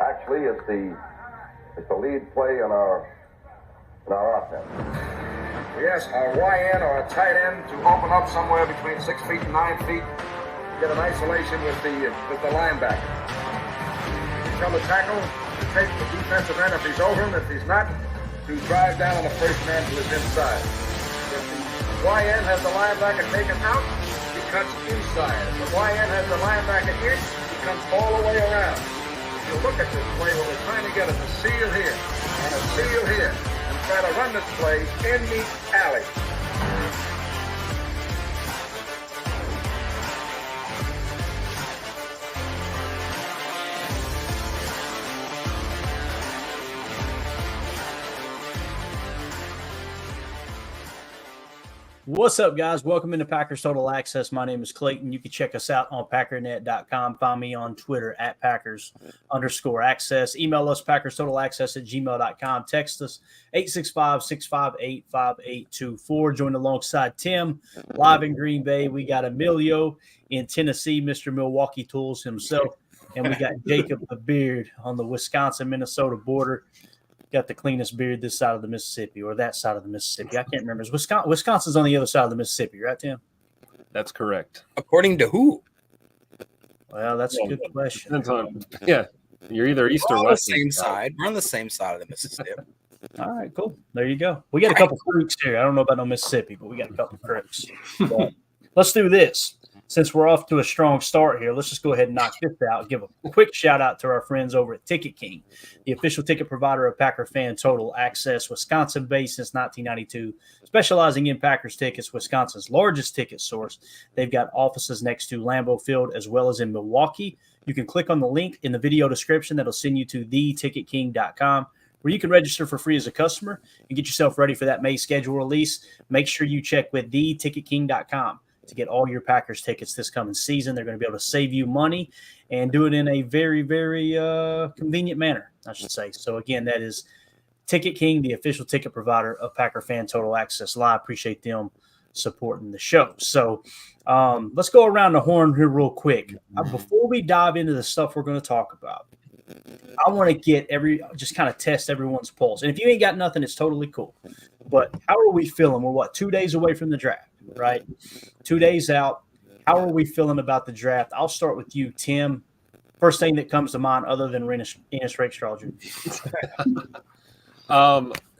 Actually, it's the lead play in our offense. We ask our YN or a tight end to open up somewhere between 6 feet and 9 feet, get an isolation with the linebacker. Tell the tackle to take the defensive end if he's over him. If he's not, to drive down on the first man to his inside. If the YN has the linebacker taken out, he cuts inside. If the YN has the linebacker in, he comes all the way around. If you look at this play, what we're trying to get is a seal here and a seal here, and try to run this play in the alley. What's up, guys? Welcome into Packers Total Access. My name is Clayton. You can check us out on packernet.com. Find me on Twitter at Packers_access. Email us PackersTotalAccess@gmail.com. Text us 865-658-5824. Join alongside Tim live in Green Bay. We got Emilio in Tennessee, Mr. Milwaukee Tools himself. And we got Jacob the Beard on the Wisconsin-Minnesota border. Got the cleanest beard this side of the Mississippi, or that side of the Mississippi. I can't remember. Wisconsin's on the other side of the Mississippi, right, Tim? That's correct. According to who? Well, that's a good question. Yeah, you're either east or west. Same side. We're on the same side of the Mississippi. All right, cool. There you go. We got a couple creeks here. I don't know about no Mississippi, but we got a couple creeks. But let's do this. Since we're off to a strong start here, let's just go ahead and knock this out. Give a quick shout out to our friends over at Ticket King, the official ticket provider of Packer Fan Total Access, Wisconsin-based since 1992, specializing in Packers tickets, Wisconsin's largest ticket source. They've got offices next to Lambeau Field as well as in Milwaukee. You can click on the link in the video description that'll send you to theticketking.com, where you can register for free as a customer and get yourself ready for that May schedule release. Make sure you check with theticketking.com to get all your Packers tickets this coming season. They're going to be able to save you money and do it in a very, very convenient manner, I should say. So, again, that is Ticket King, the official ticket provider of Packer Fan Total Access Live. Appreciate them supporting the show. So, let's go around the horn here real quick. Before we dive into the stuff we're going to talk about, I want to get just kind of test everyone's pulse. And if you ain't got nothing, it's totally cool. But how are we feeling? We're 2 days away from the draft, right? 2 days out. How are we feeling about the draft? I'll start with you, Tim. First thing that comes to mind other than Enos Rakestraw Jr.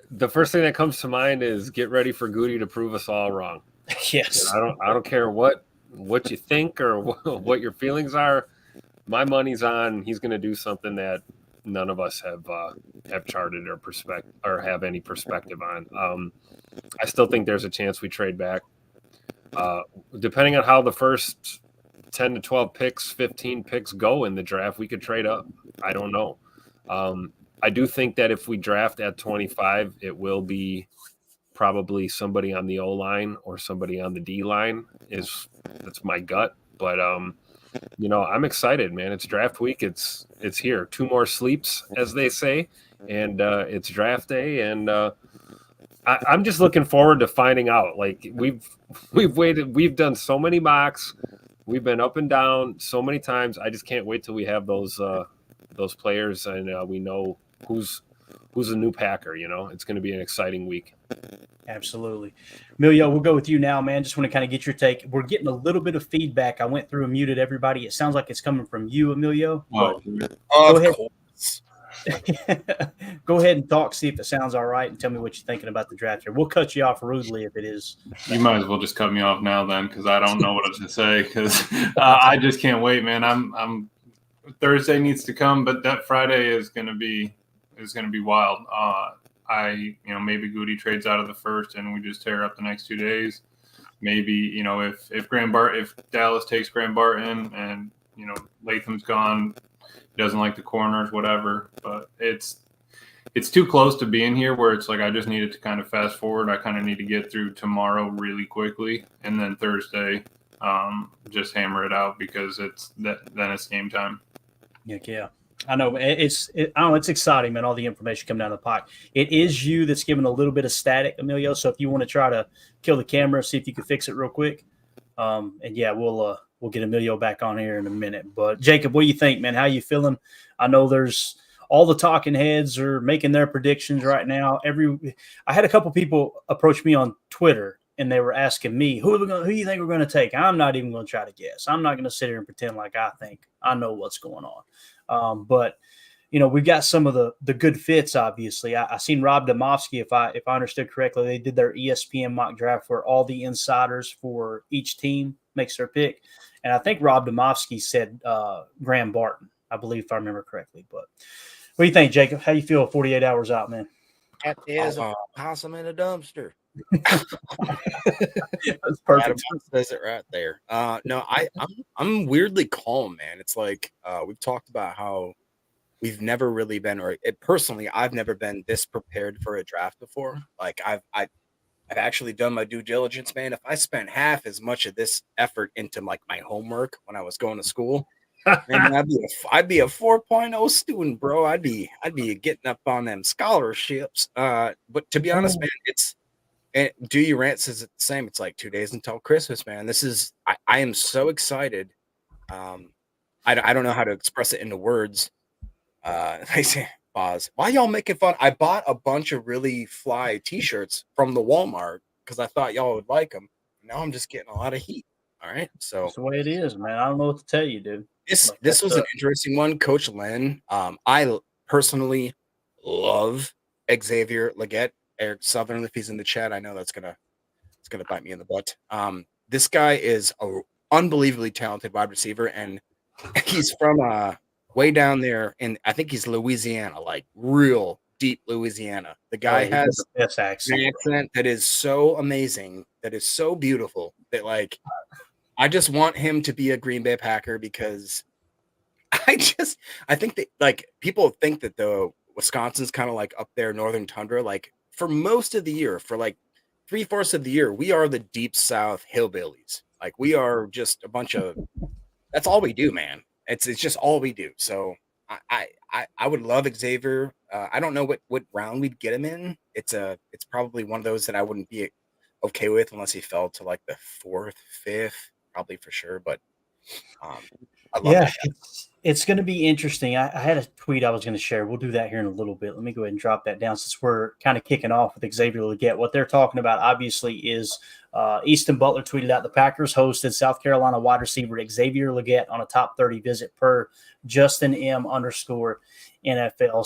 The first thing that comes to mind is get ready for Goody to prove us all wrong. Yes. I don't care what you think or what your feelings are. My money's on he's going to do something that none of us have charted or have any perspective on. I still think there's a chance we trade back. Depending on how the first 10 to 12 picks, 15 picks go in the draft, we could trade up. I don't know. I do think that if we draft at 25, it will be probably somebody on the O-line or somebody on the D-line. That's my gut. But, I'm excited, man. It's draft week. It's here. 2 more sleeps, as they say, and it's draft day. And I'm just looking forward to finding out. Like we've waited. We've done so many mocks. We've been up and down so many times. I just can't wait till we have those players and we know who's a new Packer. It's going to be an exciting week. Absolutely. Emilio, we'll go with you now, man. Just want to kind of get your take. We're getting a little bit of feedback. I went through and muted everybody. It sounds like it's coming from you, Emilio. Go ahead. Go ahead and talk, see if it sounds all right, and tell me what you're thinking about the draft here. We'll cut you off rudely if it is. You might as well just cut me off now then, because I don't know what else to say, because I just can't wait, man. I'm Thursday needs to come, but that Friday is going to be wild. Maybe Goody trades out of the first and we just tear up the next 2 days. Maybe, if Dallas takes Graham Barton and, Latham's gone, he doesn't like the corners, whatever. But it's too close to being here where it's like I just needed to kind of fast forward. I kind of need to get through tomorrow really quickly. And then Thursday, just hammer it out because then it's game time. Yeah. I know it's exciting, man. All the information coming down the pipe. It is you that's giving a little bit of static, Emilio. So if you want to try to kill the camera, see if you can fix it real quick. We'll we'll get Emilio back on here in a minute. But Jacob, what do you think, man? How you feeling? I know there's all the talking heads are making their predictions right now. I had a couple people approach me on Twitter, and they were asking me, who do you think we're going to take? I'm not even going to try to guess. I'm not going to sit here and pretend like I think I know what's going on. But we've got some of the good fits. Obviously, I seen Rob Domofsky. If I understood correctly, they did their ESPN mock draft where all the insiders for each team makes their pick, and I think Rob Domofsky said Graham Barton, I believe, if I remember correctly. But what do you think, Jacob? How you feel 48 hours out, man? That is a possum in a dumpster. That's perfect. Says it right there. No, I'm weirdly calm, man. It's like we've talked about how we've never really been, personally, I've never been this prepared for a draft before. Like I've actually done my due diligence, man. If I spent half as much of this effort into like my homework when I was going to school, man, I'd be a 4.0 student, bro. I'd be getting up on them scholarships. But to be honest, man, Do You Rant says it the same. It's like 2 days until Christmas, man. I am so excited. I don't know how to express it into words. I say, pause. Why y'all making fun? I bought a bunch of really fly T-shirts from the Walmart because I thought y'all would like them. Now I'm just getting a lot of heat. All right, so that's the way it is, man. I don't know what to tell you, dude. This was an interesting one, Coach Len. I personally love Xavier Legette. Eric Southern, if he's in the chat, I know it's gonna bite me in the butt. This guy is a unbelievably talented wide receiver, and he's from way down there, and I think he's Louisiana, like real deep Louisiana. The guy has an accent that is so amazing, that is so beautiful, that like I just want him to be a Green Bay Packer because I think that like people think that the Wisconsin's kind of like up there, northern tundra, like for most of the year, for like 3/4 of the year, we are the deep South hillbillies. Like we are just a bunch of, that's all we do, man. It's just all we do. So I would love Xavier. I don't know what round we'd get him in. It's probably one of those that I wouldn't be okay with unless he fell to like the 4th, 5th, probably for sure. But I love that. It's going to be interesting. I had a tweet I was going to share. We'll do that here in a little bit. Let me go ahead and drop that down since we're kind of kicking off with Xavier Legette. What they're talking about, obviously, is Easton Butler tweeted out the Packers hosted South Carolina wide receiver Xavier Legette on a top 30 visit per Justin M_NFL.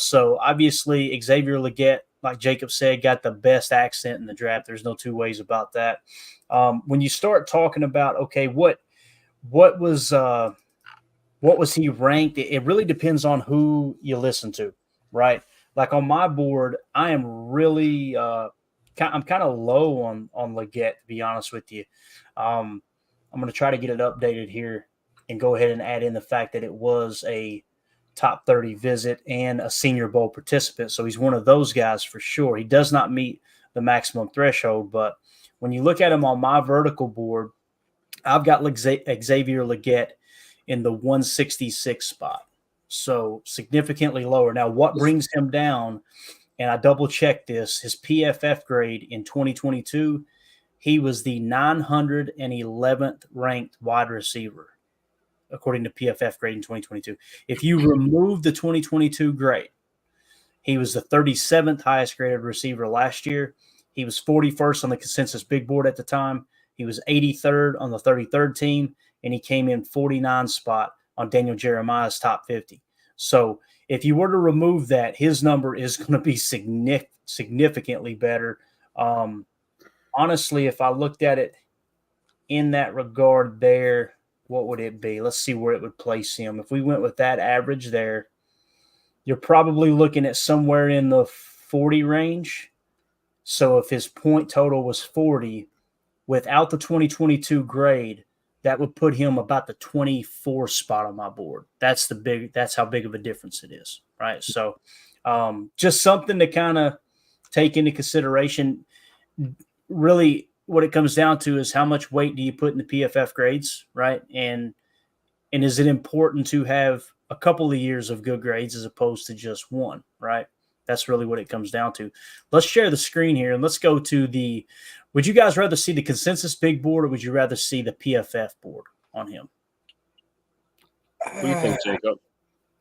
So, obviously, Xavier Legette, like Jacob said, got the best accent in the draft. There's no two ways about that. When you start talking about, okay, what was he ranked? It really depends on who you listen to, right? Like on my board, I am really I'm kind of low on Legette, to be honest with you. I'm going to try to get it updated here and go ahead and add in the fact that it was a top 30 visit and a Senior Bowl participant. So he's one of those guys for sure. He does not meet the maximum threshold, but when you look at him on my vertical board, I've got Xavier Legette in the 166 spot. So significantly lower. Now, what brings him down, and I double-checked this, his PFF grade in 2022, he was the 911th ranked wide receiver, according to PFF grade in 2022. If you remove the 2022 grade, he was the 37th highest graded receiver last year. He was 41st on the consensus big board at the time. He was 83rd on the 33rd team, and he came in 49th spot on Daniel Jeremiah's top 50. So if you were to remove that, his number is going to be significantly better. Honestly, if I looked at it in that regard there, what would it be? Let's see where it would place him. If we went with that average there, you're probably looking at somewhere in the 40 range. So if his point total was 40, without the 2022 grade, that would put him about the 24 spot on my board. That's how big of a difference it is, right? So just something to kind of take into consideration. Really, what it comes down to is how much weight do you put in the PFF grades, right? And is it important to have a couple of years of good grades as opposed to just one, right? That's really what it comes down to. Let's share the screen here and let's go to would you guys rather see the consensus big board or would you rather see the PFF board on him? What do you think, Jacob?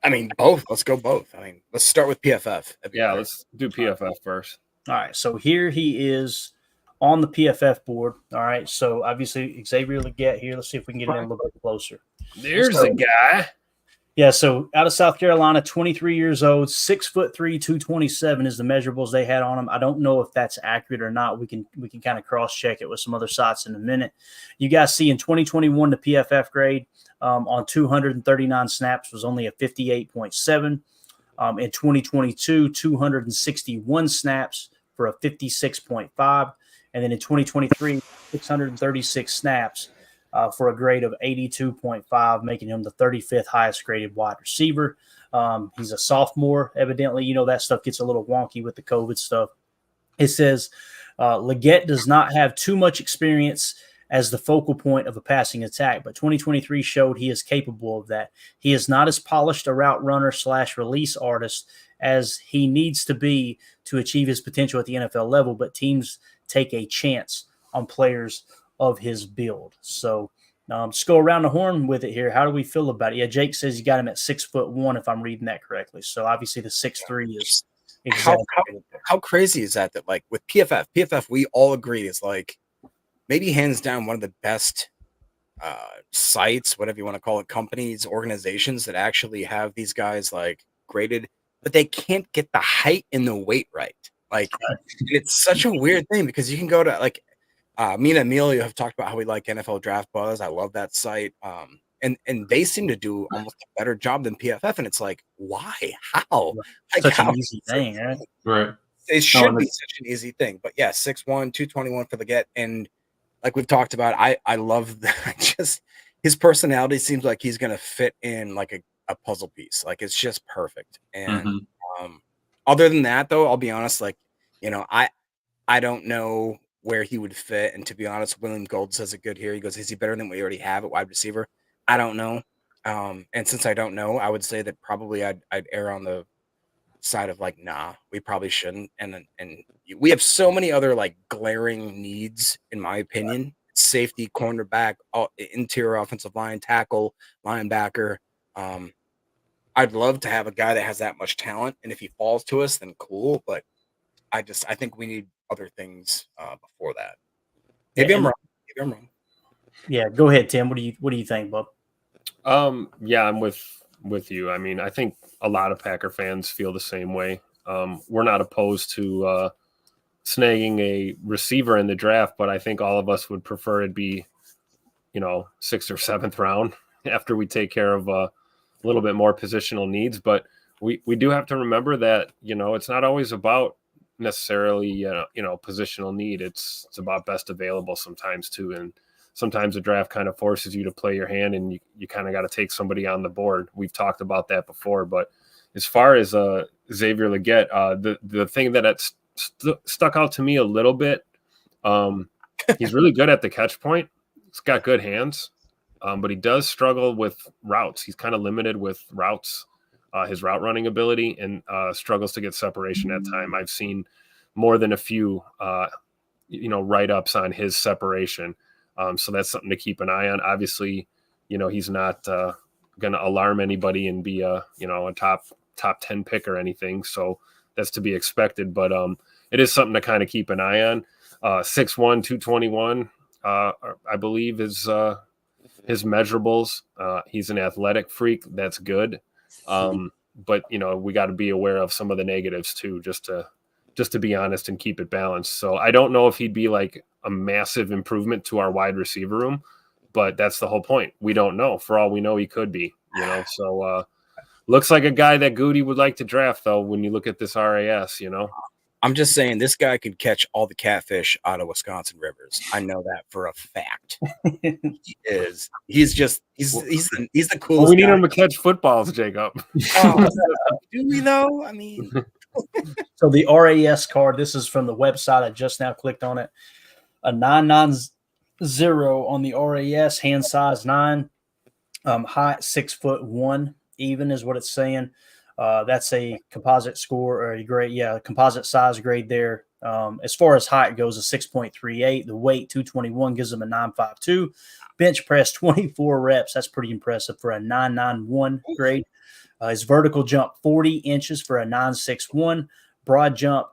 I mean, both. Let's go both. I mean, let's start with PFF. Yeah, let's do PFF first. All right, so here he is on the PFF board. All right, so obviously Xavier Legette here. Let's see if we can get him a little bit closer. There's a guy. Yeah, so out of South Carolina, 23 years old, 6'3", 227 is the measurables they had on him. I don't know if that's accurate or not. We can kind of cross check it with some other sites in a minute. You guys see in 2021 the PFF grade on 239 snaps was only a 58.7. In 2022, 261 snaps for a 56.5, and then in 2023, 636 snaps. For a grade of 82.5, making him the 35th highest graded wide receiver. He's a sophomore, evidently. You know, that stuff gets a little wonky with the COVID stuff. It says Legette does not have too much experience as the focal point of a passing attack, but 2023 showed he is capable of that. He is not as polished a route runner / release artist as he needs to be to achieve his potential at the NFL level, but teams take a chance on players of his build. So just go around the horn with it here. How do we feel about it? Yeah, Jake says you got him at 6'1", if I'm reading that correctly. So obviously the 6'3" is exactly how crazy is that? That like with PFF, we all agree is like maybe hands down one of the best sites, whatever you want to call it, companies, organizations that actually have these guys like graded, but they can't get the height and the weight right. Like it's such a weird thing because you can go to like. Me and Emilio have talked about how we like NFL Draft Buzz. I love that site. And they seem to do almost a better job than PFF. And it's like, why? How? Like, such an easy thing, right? Right. It should be such an easy thing. But yeah, 6'1", 221 for Legette. And like we've talked about, I love that. Just his personality seems like he's going to fit in like a puzzle piece. Like it's just perfect. And other than that, though, I'll be honest, like, you know, I don't know where he would fit. And to be honest, William Gold says it good here. He goes, is he better than we already have at wide receiver? I don't know. And since I don't know, I would say that probably I'd err on the side of like, nah, we probably shouldn't. And we have so many other like glaring needs, in my opinion. Safety, cornerback, interior offensive line, tackle, linebacker. I'd love to have a guy that has that much talent. And if he falls to us, then cool. But I think we need other things before that. Maybe I'm wrong. Yeah, go ahead, Tim. What do you think, Bob? Yeah, I'm with you. I mean, I think a lot of Packer fans feel the same way. We're not opposed to snagging a receiver in the draft, but I think all of us would prefer it be, 6th or 7th round after we take care of a little bit more positional needs. But we do have to remember that, it's not always about necessarily positional need. It's about best available sometimes too, and sometimes the draft kind of forces you to play your hand, and you kind of got to take somebody on the board. We've talked about that before. But as far as Xavier Legette, the thing that stuck out to me a little bit, he's really good at the catch point. He's got good hands, but he does struggle with routes. He's kind of limited with routes. His route running ability, and struggles to get separation at time. I've seen more than a few, write-ups on his separation. So that's something to keep an eye on. Obviously, he's not going to alarm anybody and be a top 10 pick or anything. So that's to be expected. But it is something to kind of keep an eye on. 6'1", 221, I believe is his measurables. He's an athletic freak. That's good. But we got to be aware of some of the negatives too, just to be honest and keep it balanced. So I don't know if he'd be like a massive improvement to our wide receiver room, but that's the whole point. We don't know. For all we know, he could be, so looks like a guy that Goody would like to draft though. When you look at this RAS, I'm just saying this guy could catch all the catfish out of Wisconsin rivers. I know that for a fact. He is. He's the coolest. Well, we need him to catch footballs, Jacob. Oh, do we though? I mean, so the RAS card. This is from the website. I just now clicked on it. A 990 on the RAS, hand size 9, height 6'1", even is what it's saying. That's a composite score or a grade, composite size grade there As far as height goes, a 6.38. The weight, 221, gives him a 9.52. Bench press, 24 reps. That's pretty impressive for a 9.91 grade. His vertical jump, 40 inches for a 9.61. Broad jump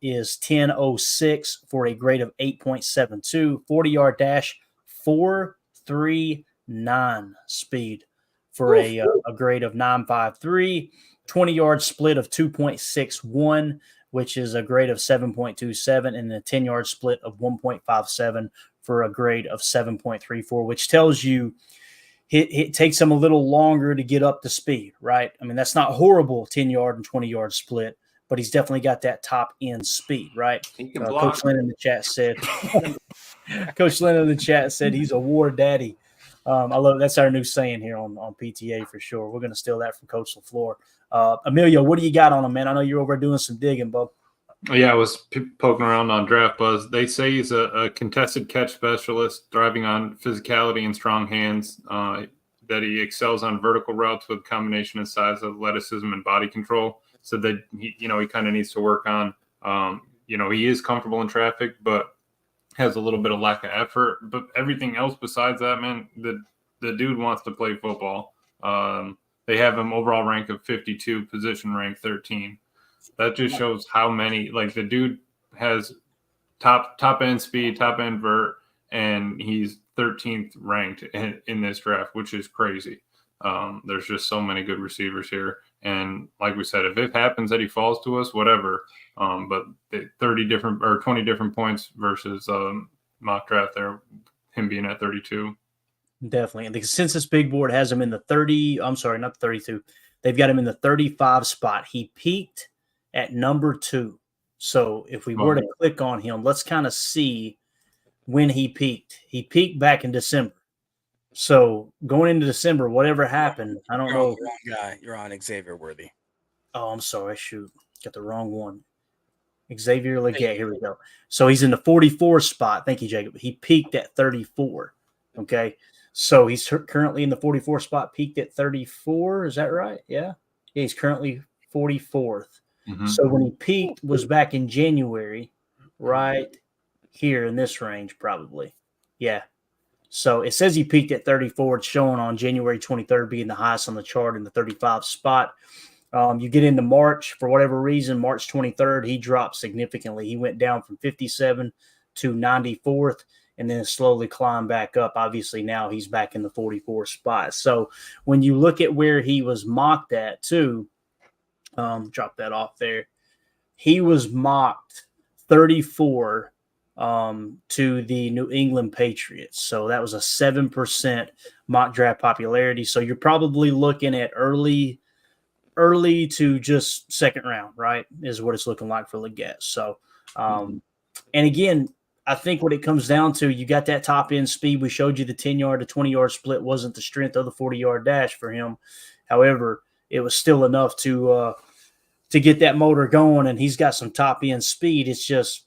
is 10.06 for a grade of 8.72. 40-yard dash, 4.39 speed for a grade of 9.53. 20-yard split of 2.61, which is a grade of 7.27, and a 10-yard split of 1.57 for a grade of 7.34, which tells you it takes him a little longer to get up to speed, right? I mean, that's not horrible, 10-yard and 20-yard split, but he's definitely got that top end speed, right? He can block. Coach Lynn in the chat said, Coach Lynn in the chat said he's a war daddy. I love that's our new saying here on PTA for sure. We're going to steal that from Coach LaFleur. Emilio, what do you got on him, man? I know you're over doing some digging, bub. Yeah, I was poking around on Draft Buzz. They say he's a contested catch specialist, thriving on physicality and strong hands, that he excels on vertical routes with a combination of size, athleticism, and body control. So that he kind of needs to work on, he is comfortable in traffic, but has a little bit of lack of effort. But everything else besides that, man, the dude wants to play football. They have him overall rank of 52, position rank 13. That just shows how many, like the dude has top end speed, top end vert, and he's 13th ranked in this draft, which is crazy. There's just so many good receivers here. And like we said, if it happens that he falls to us, whatever. But 30 different or 20 different points versus mock draft there, him being at 32. Definitely. And the consensus big board has him in the 30. I'm sorry, not the 32. They've got him in the 35 spot. He peaked at number 2. So if we were to click on him, let's kind of see when he peaked. He peaked back in December. So going into December, whatever happened, I don't know. Wrong guy. You're on Xavier Worthy. Oh, I'm sorry. Shoot. Got the wrong one. Xavier Legette. Here we go. So he's in the 44 spot. Thank you, Jacob. He peaked at 34. Okay. So he's currently in the 44 spot, peaked at 34. Is that right? Yeah. He's currently 44th. Mm-hmm. So when he peaked was back in January, right here in this range, probably. Yeah. So it says he peaked at 34. It's showing on January 23rd being the highest on the chart in the 35 spot. You get into March, for whatever reason, March 23rd, he dropped significantly. He went down from 57 to 94th and then slowly climbed back up. Obviously, now he's back in the 44 spot. So when you look at where he was mocked at, too, drop that off there. He was mocked 34 to the New England Patriots. So that was a 7% mock draft popularity. So you're probably looking at early to just second round, right, is what it's looking like for Legette. So, and again, I think what it comes down to, you got that top end speed. We showed you the 10-yard to 20-yard split wasn't the strength of the 40-yard dash for him. However, it was still enough to get that motor going, and he's got some top end speed. It's just,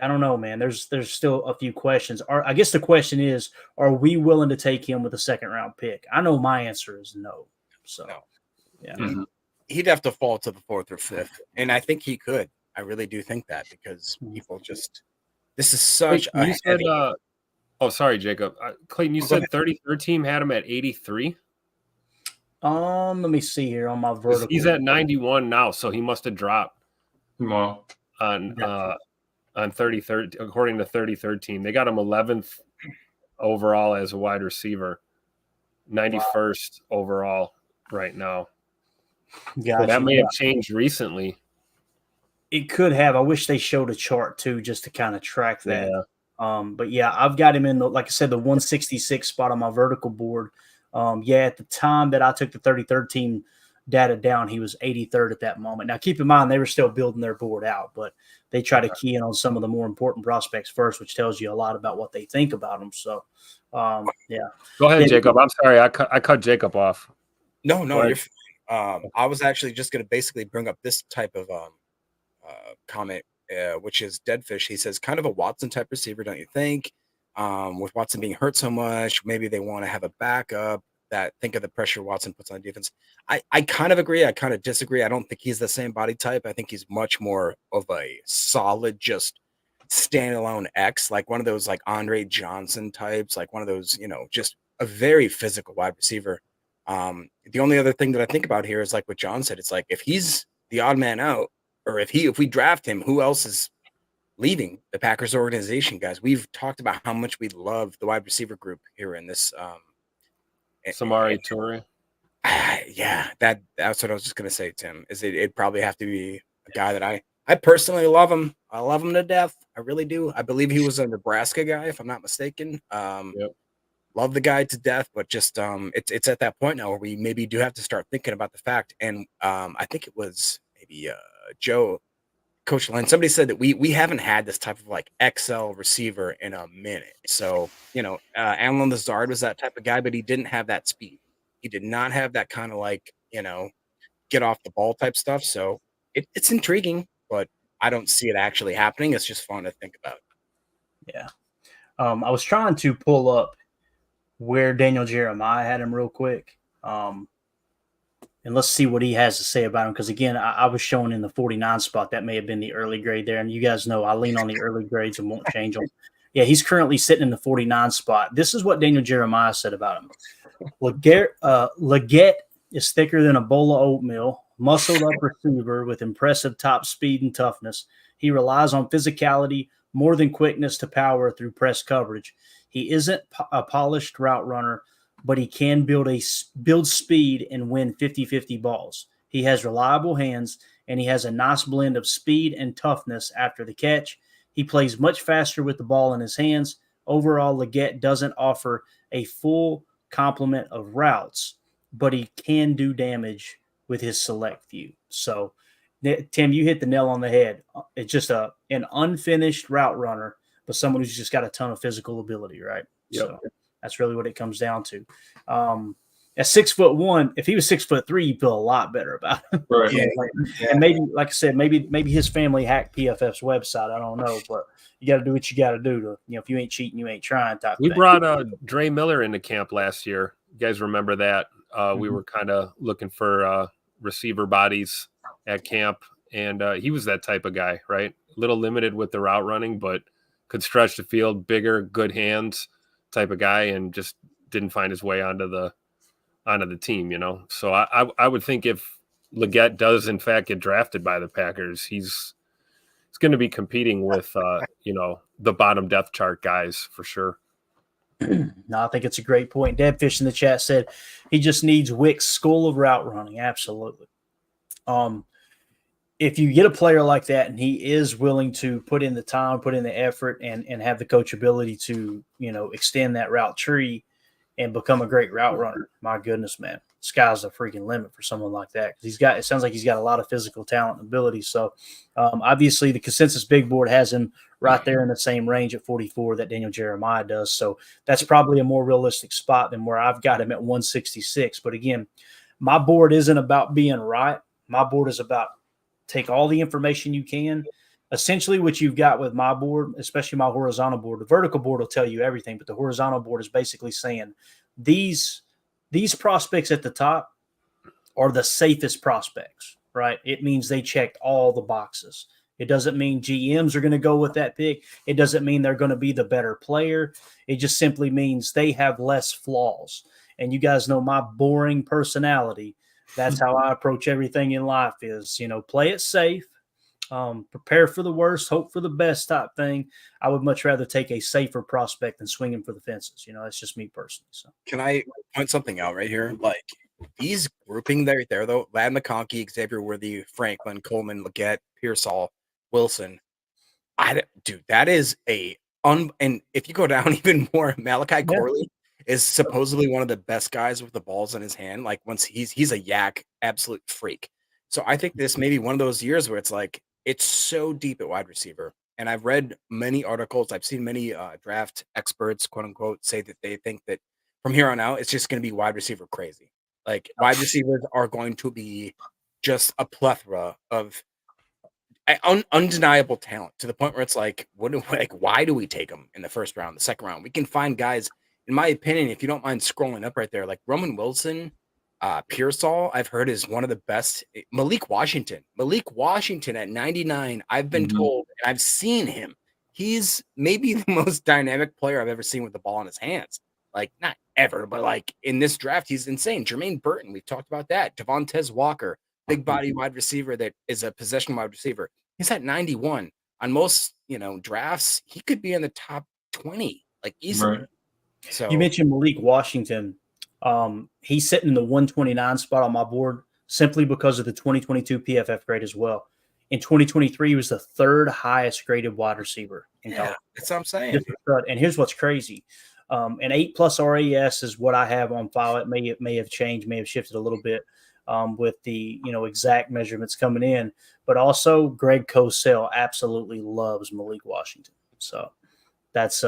I don't know, man. There's still a few questions. I guess the question is, are we willing to take him with a second round pick? I know my answer is no. So, no. Yeah. Mm-hmm. He'd have to fall to the 4th or 5th. And I think he could. I really do think that, because people just, this is such a heavy. Sorry, Jacob. Clayton, you said 33rd team had him at 83? Let me see here on my vertical. He's at 91 now, so he must have dropped. Well, on 33rd, according to 33rd team. They got him 11th overall as a wide receiver, 91st overall right now. Gotcha. So that may have changed recently. It could have. I wish they showed a chart too, just to kind of track that. Yeah. But yeah, I've got him in the, like I said, the 166 spot on my vertical board. At the time that I took the 33rd team data down, he was 83rd at that moment. Now, keep in mind, they were still building their board out, but they try to key in on some of the more important prospects first, which tells you a lot about what they think about them. So, yeah. Go ahead, Jacob. I'm sorry. I cut Jacob off. No, you're fine. I was actually just going to basically bring up this type of comment, which is Deadfish. He says, kind of a Watson type receiver, don't you think? With Watson being hurt so much, maybe they want to have a backup. that think of the pressure Watson puts on defense. I kind of agree. I kind of disagree. I don't think he's the same body type. I think he's much more of a solid, just standalone X, like one of those like Andre Johnson types, like one of those, just a very physical wide receiver. The only other thing that I think about here is like what John said. It's like if he's the odd man out, or if we draft him, who else is leaving the Packers organization, guys? We've talked about how much we love the wide receiver group here in this. Samari Toure. Yeah, that's what I was just gonna say, Tim. Is it'd probably have to be a guy that I personally love him. I love him to death. I really do. I believe he was a Nebraska guy, if I'm not mistaken. Yep. Love the guy to death, but just it's at that point now where we maybe do have to start thinking about the fact. And I think it was maybe Joe, Coach Len, somebody said that we haven't had this type of like XL receiver in a minute. So Alan Lazard was that type of guy, but he didn't have that speed. He did not have that kind of like get off the ball type stuff. So it's intriguing, but I don't see it actually happening. It's just fun to think about. Yeah. I was trying to pull up where Daniel Jeremiah had him real quick. And let's see what he has to say about him. Because, again, I was showing in the 49 spot. That may have been the early grade there. And you guys know I lean on the early grades and won't change them. Yeah, he's currently sitting in the 49 spot. This is what Daniel Jeremiah said about him. Legette is thicker than a bowl of oatmeal, muscled up receiver with impressive top speed and toughness. He relies on physicality more than quickness to power through press coverage. He isn't a polished route runner, but he can build speed and win 50-50 balls. He has reliable hands, and he has a nice blend of speed and toughness after the catch. He plays much faster with the ball in his hands. Overall, Legette doesn't offer a full complement of routes, but he can do damage with his select few. So, Tim, you hit the nail on the head. It's just an unfinished route runner, but someone who's just got a ton of physical ability, right? Yep. So that's really what it comes down to. At 6'1", if he was 6'3", you'd feel a lot better about him. Right. And maybe, like I said, maybe his family hacked PFF's website. I don't know, but you got to do what you got to do to, if you ain't cheating, you ain't trying. Type We thing. brought Dre Miller into camp last year. You guys remember that? We were kind of looking for receiver bodies at camp, and he was that type of guy, right? A little limited with the route running, but could stretch the field, bigger, good hands type of guy, and just didn't find his way onto the team, So I would think if Legette does in fact get drafted by the Packers, he's going to be competing with the bottom depth chart guys for sure. No, I think it's a great point. Deadfish in the chat said he just needs Wick's school of route running. Absolutely. If you get a player like that and he is willing to put in the time, put in the effort, and have the coachability to, extend that route tree and become a great route runner, my goodness, man, sky's the freaking limit for someone like that. Because it sounds like he's got a lot of physical talent and ability. So obviously the consensus big board has him right there in the same range at 44 that Daniel Jeremiah does. So that's probably a more realistic spot than where I've got him at 166. But again, my board isn't about being right. My board is about take all the information you can. Essentially what you've got with my board, especially my horizontal board, the vertical board will tell you everything, but the horizontal board is basically saying these prospects at the top are the safest prospects, right? It means they checked all the boxes. It doesn't mean GMs are going to go with that pick. It doesn't mean they're going to be the better player. It just simply means they have less flaws. And you guys know my boring personality. That's how I approach everything in life is, play it safe, prepare for the worst, hope for the best type thing. I would much rather take a safer prospect than swinging for the fences. That's just me personally. So can I point something out right here? Like these grouping there, though, Lad McConkey, Xavier Worthy, Franklin, Coleman, Legette, Pearsall, Wilson. That is and if you go down even more, Malachi Corley is supposedly one of the best guys with the balls in his hand. Like once he's a yak, absolute freak. So I think this may be one of those years where it's like, it's so deep at wide receiver. And I've read many articles. I've seen many draft experts, quote unquote, say that they think that from here on out, it's just going to be wide receiver crazy. Like wide receivers are going to be just a plethora of undeniable talent to the point where it's like, why do we take them in the first round, the second round? We can find guys in my opinion, if you don't mind scrolling up right there, like Roman Wilson, Pearsall, I've heard is one of the best. Malik Washington at 99. I've been told, and I've seen him. He's maybe the most dynamic player I've ever seen with the ball in his hands. Like, not ever, but like in this draft, he's insane. Jermaine Burton, we've talked about that. Devontae Walker, big body wide receiver that is a possession wide receiver. He's at 91. On most, drafts, he could be in the top 20, like easily. Right. So You mentioned Malik Washington. He's sitting in the 129 spot on my board simply because of the 2022 PFF grade as well. In 2023, he was the third highest graded wide receiver in college. that's what I'm saying. And here's what's crazy. An 8+ RAS is what I have on file. It may have changed, may have shifted a little bit with the exact measurements coming in. But also, Greg Cosell absolutely loves Malik Washington. So that's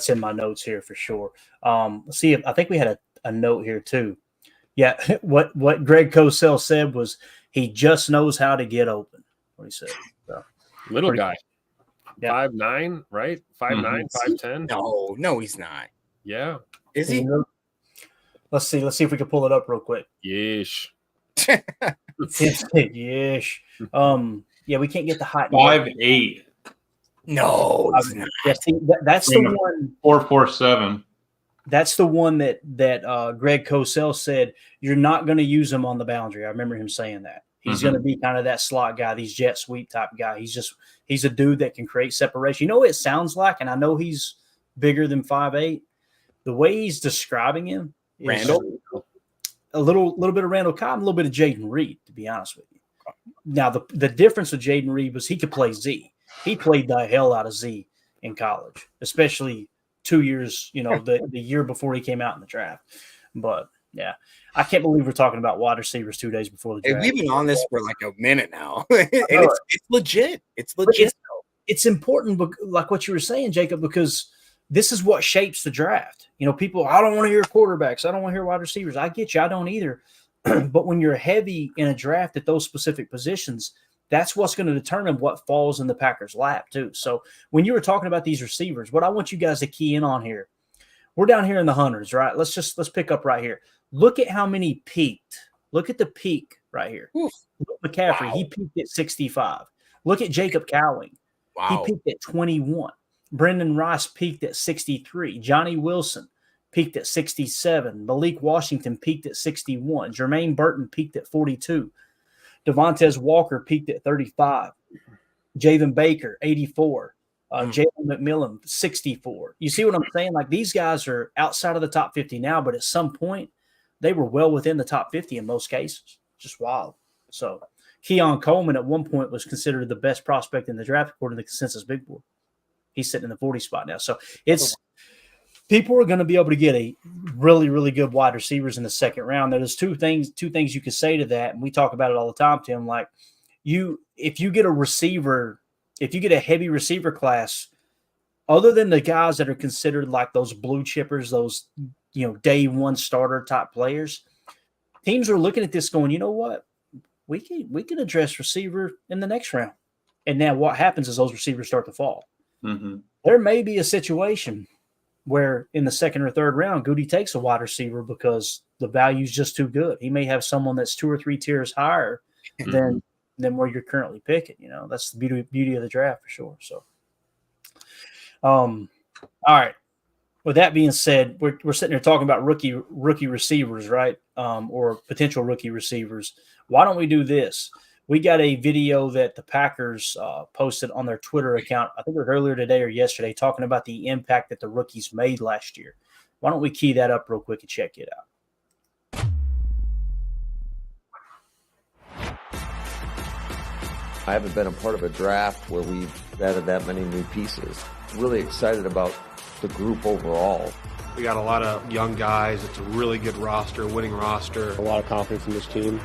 in my notes here for sure. Let's see if I think we had a note here too. Yeah, what Greg Cosell said was he just knows how to get open. What he said. So, Little guy. Yeah. 5'9", right? 5'9", 5'10". No, he's not. Yeah. Is he? Let's see if we can pull it up real quick. Yeesh. Yeesh. Yeah, we can't get the hot 5'8". No, he's not. Yeah, see, that's the one. 4'7". That's the one that Greg Cosell said you're not going to use him on the boundary. I remember him saying that. He's going to be kind of that slot guy, these jet sweep type guy. He's a dude that can create separation. You know what it sounds like, and I know he's bigger than 5'8". The way he's describing him is Randall? a little bit of Randall Cobb, a little bit of Jaden Reed, to be honest with you. Now, the difference with Jaden Reed was he could play Z. He played the hell out of Z in college, especially 2 years, the year before he came out in the draft. But yeah, I can't believe we're talking about wide receivers 2 days before the draft. We've been on this for like a minute now, and it's legit. It's legit. It's important, like what you were saying, Jacob, because this is what shapes the draft. People, I don't want to hear quarterbacks. I don't want to hear wide receivers. I get you. I don't either. But when you're heavy in a draft at those specific positions, that's what's going to determine what falls in the Packers' lap too. So when you were talking about these receivers, what I want you guys to key in on here, we're down here in the hundreds, right? Let's pick up right here. Look at how many peaked. Look at the peak right here. Look at McCaffrey, he peaked at 65. Look at Jacob Cowling. He peaked at 21. Brendan Rice peaked at 63. Johnny Wilson peaked at 67. Malik Washington peaked at 61. Jermaine Burton peaked at 42. Devontae Walker peaked at 35. Javen Baker, 84. Jalen McMillan, 64. You see what I'm saying? Like, these guys are outside of the top 50 now, but at some point, they were well within the top 50 in most cases. Just wild. So, Keon Coleman at one point was considered the best prospect in the draft according to the consensus big board. He's sitting in the 40 spot now. So, people are going to be able to get a really, really good wide receivers in the second round. There's two things you could say to that, and we talk about it all the time, Tim. Like, if you get a receiver, if you get a heavy receiver class, other than the guys that are considered like those blue chippers, those day one starter type players, teams are looking at this going, you know what, we can address receiver in the next round. And now what happens is those receivers start to fall. Mm-hmm. There may be a situation where in the second or third round, Goody takes a wide receiver because the value is just too good. He may have someone that's 2 or 3 tiers higher than where you're currently picking. That's the beauty of the draft for sure. So, all right. With that being said, we're sitting here talking about rookie receivers, right? Or potential rookie receivers. Why don't we do this? We got a video that the Packers posted on their Twitter account, I think it was earlier today or yesterday, talking about the impact that the rookies made last year. Why don't we key that up real quick and check it out? I haven't been a part of a draft where we've added that many new pieces. Really excited about the group overall. We got a lot of young guys. It's a really good roster, winning roster. A lot of confidence in this team.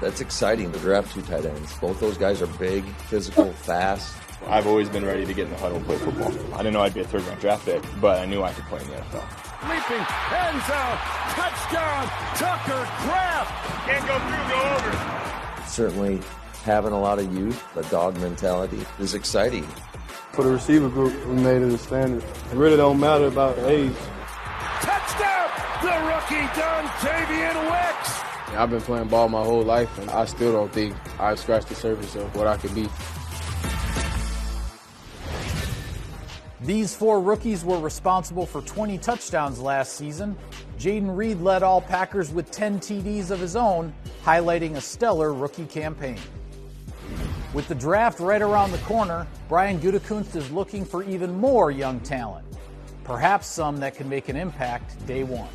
That's exciting to draft 2 tight ends. Both those guys are big, physical, fast. I've always been ready to get in the huddle and play football. I didn't know I'd be a third-round draft pick, but I knew I could play in the NFL. Leaping, end zone, touchdown, Tucker Kraft. Can't go through, go over. Certainly having a lot of youth, the dog mentality is exciting. For the receiver group, we made it a standard. It really don't matter about the age. Touchdown! The rookie Dontavian Wicks! I've been playing ball my whole life, and I still don't think I've scratched the surface of what I could be. These 4 rookies were responsible for 20 touchdowns last season. Jaden Reed led all Packers with 10 TDs of his own, highlighting a stellar rookie campaign. With the draft right around the corner, Brian Gutekunst is looking for even more young talent, perhaps some that can make an impact day one.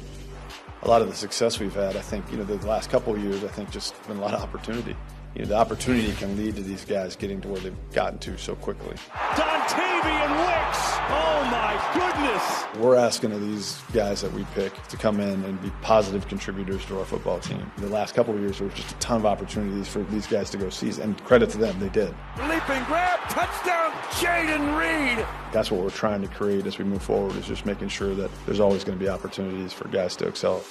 A lot of the success we've had, I think, the last couple of years, I think just been a lot of opportunity. The opportunity can lead to these guys getting to where they've gotten to so quickly. Dontavian Wicks! Oh my goodness! We're asking of these guys that we pick to come in and be positive contributors to our football team. The last couple of years, there was just a ton of opportunities for these guys to go seize, and credit to them, they did. Leaping grab, touchdown, Jaden Reed! That's what we're trying to create as we move forward, is just making sure that there's always going to be opportunities for guys to excel.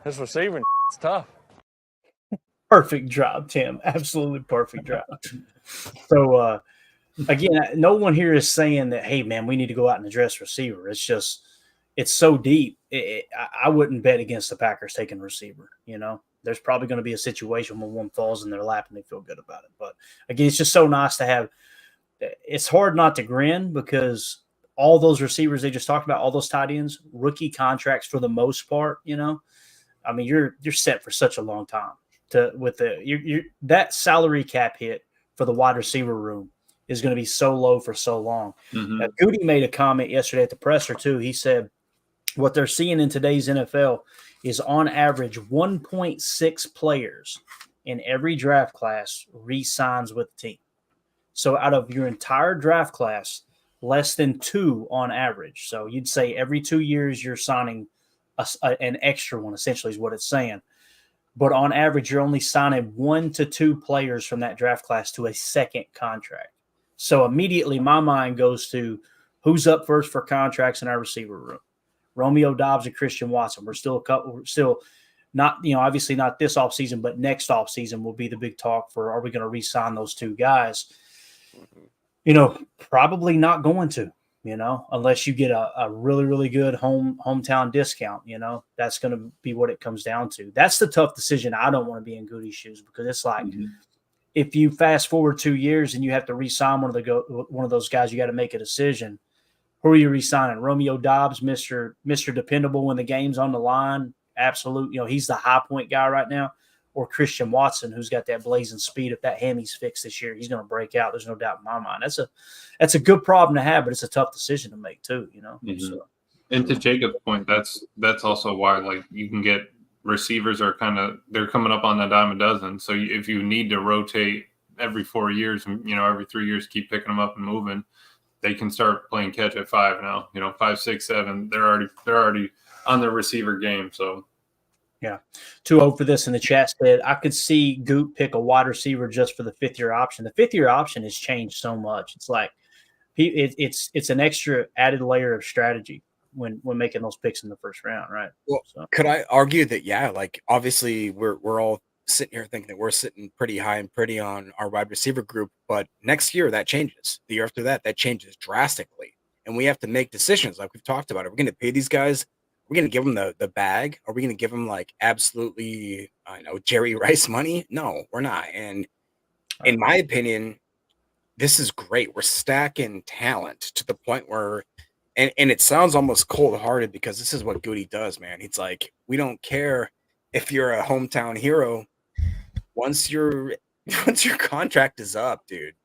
This receiving is tough. Perfect drop, Tim. Absolutely perfect drop. So, again, no one here is saying that, hey, man, we need to go out and address receiver. It's just, it's so deep. I wouldn't bet against the Packers taking receiver. There's probably going to be a situation when one falls in their lap and they feel good about it. But, again, it's just so nice to have – it's hard not to grin because all those receivers they just talked about, all those tight ends, rookie contracts for the most part, I mean, you're set for such a long time. That salary cap hit for the wide receiver room is going to be so low for so long. Mm-hmm. Goody made a comment yesterday at the presser too. He said what they're seeing in today's NFL is on average 1.6 players in every draft class re-signs with the team. So out of your entire draft class, less than 2 on average. So you'd say every 2 years you're signing an extra one, essentially is what it's saying. But on average, you're only signing 1 to 2 players from that draft class to a second contract. So immediately my mind goes to who's up first for contracts in our receiver room. Romeo Doubs and Christian Watson. We're still not, obviously not this offseason, but next offseason will be the big talk for, are we going to re-sign those 2 guys? Probably not going to. Unless you get a really, really good hometown discount, that's going to be what it comes down to. That's the tough decision. I don't want to be in Goody's shoes because it's like if you fast forward 2 years and you have to re-sign one of those guys, you got to make a decision. Who are you re-signing? Romeo Doubs, Mr. Dependable when the game's on the line. Absolute, he's the high point guy right now. Or Christian Watson, who's got that blazing speed. If that hammy's fixed this year, he's going to break out. There's no doubt in my mind. That's a good problem to have, but it's a tough decision to make too. Mm-hmm. So. And to Jacob's point, that's also why you can get receivers they're coming up on the dime a dozen. So if you need to rotate every 4 years, every 3 years, keep picking them up and moving, they can start playing catch at 5 now. 5, 6, 7. They're already on their receiver game. So. Yeah. 2-0 for this in the chat said, I could see Goot pick a wide receiver just for the 5th-year option. The 5th-year option has changed so much. It's like it's an extra added layer of strategy when making those picks in the first round, right? Well, could I argue that, obviously we're all sitting here thinking that we're sitting pretty high and pretty on our wide receiver group, but next year that changes. The year after that changes drastically. And we have to make decisions like we've talked about. Are we going to pay these guys? We're going to give them the bag? Are we going to give them absolutely, Jerry Rice money? No, we're not. And in my opinion, this is great. We're stacking talent to the point where, and it sounds almost cold-hearted because this is what Goody does, man. He's like, we don't care if you're a hometown hero. Once your contract is up, dude,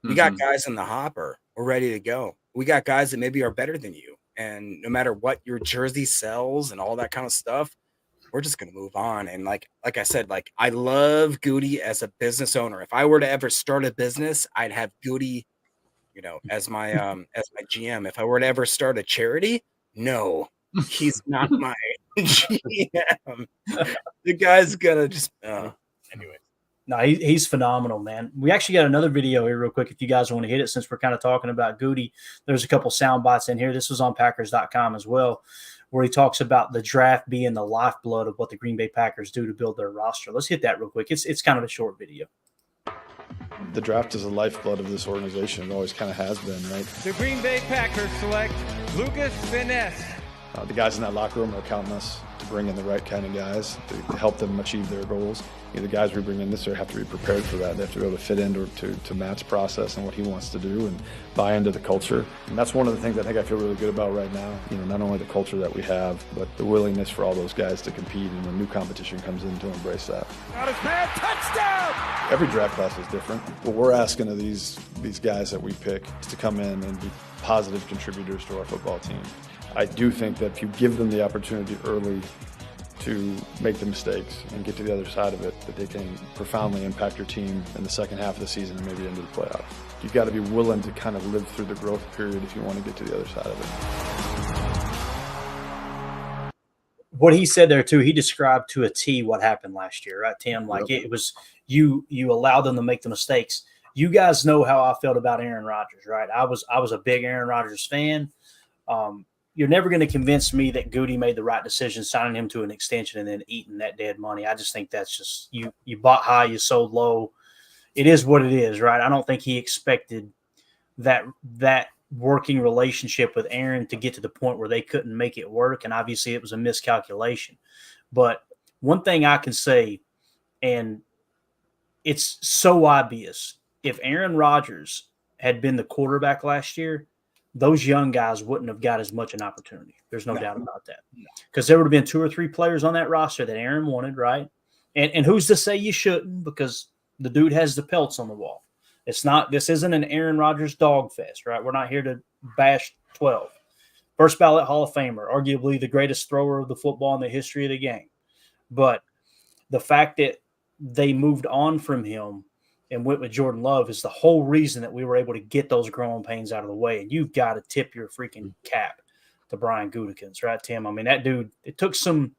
we got guys in the hopper. We're ready to go. We got guys that maybe are better than you. And no matter what your jersey sells and all that kind of stuff, we're just going to move on. And like I said, I love Goody as a business owner. If I were to ever start a business, I'd have Goody, as my GM. If I were to ever start a charity, no, he's not my GM. The guy's going to just, anyway. No, he's phenomenal, man. We actually got another video here real quick if you guys want to hit it, since we're kind of talking about Goody. There's a couple sound bites in here. This was on Packers.com as well, where he talks about the draft being the lifeblood of what the Green Bay Packers do to build their roster. Let's hit that real quick. It's kind of a short video. The draft is the lifeblood of this organization. It always kind of has been, right? The Green Bay Packers select Lucas Finesse. The guys in that locker room are counting us to bring in the right kind of guys to help them achieve their goals. The guys we bring in this year have to be prepared for that. They have to be able to fit into to Matt's process and what he wants to do and buy into the culture. And that's one of the things I think I feel really good about right now. Not only the culture that we have, but the willingness for all those guys to compete and when new competition comes in to embrace that. Out his man, touchdown! Every draft class is different. What we're asking of these guys that we pick is to come in and be positive contributors to our football team. I do think that if you give them the opportunity early to make the mistakes and get to the other side of it, that they can profoundly impact your team in the second half of the season and maybe into the playoffs. You've got to be willing to kind of live through the growth period if you want to get to the other side of it. What he said there too, he described to a T what happened last year, right, Tim? Like it was you allowed them to make the mistakes. You guys know how I felt about Aaron Rodgers, right? I was a big Aaron Rodgers fan. You're never going to convince me that Goody made the right decision signing him to an extension and then eating that dead money. I just think that's just you bought high, you sold low. It is what it is, right? I don't think he expected that working relationship with Aaron to get to the point where they couldn't make it work, and obviously it was a miscalculation. But one thing I can say, and it's so obvious, if Aaron Rodgers had been the quarterback last year, those young guys wouldn't have got as much an opportunity. There's no doubt about that. Because there would have been 2 or 3 players on that roster that Aaron wanted, right? And who's to say you shouldn't, because the dude has the pelts on the wall. This isn't an Aaron Rodgers dog fest, right? We're not here to bash 12. First ballot Hall of Famer, arguably the greatest thrower of the football in the history of the game. But the fact that they moved on from him and went with Jordan Love is the whole reason that we were able to get those growing pains out of the way. And you've got to tip your freaking cap to Brian Gutekunst, right, Tim? I mean, that dude, it took some,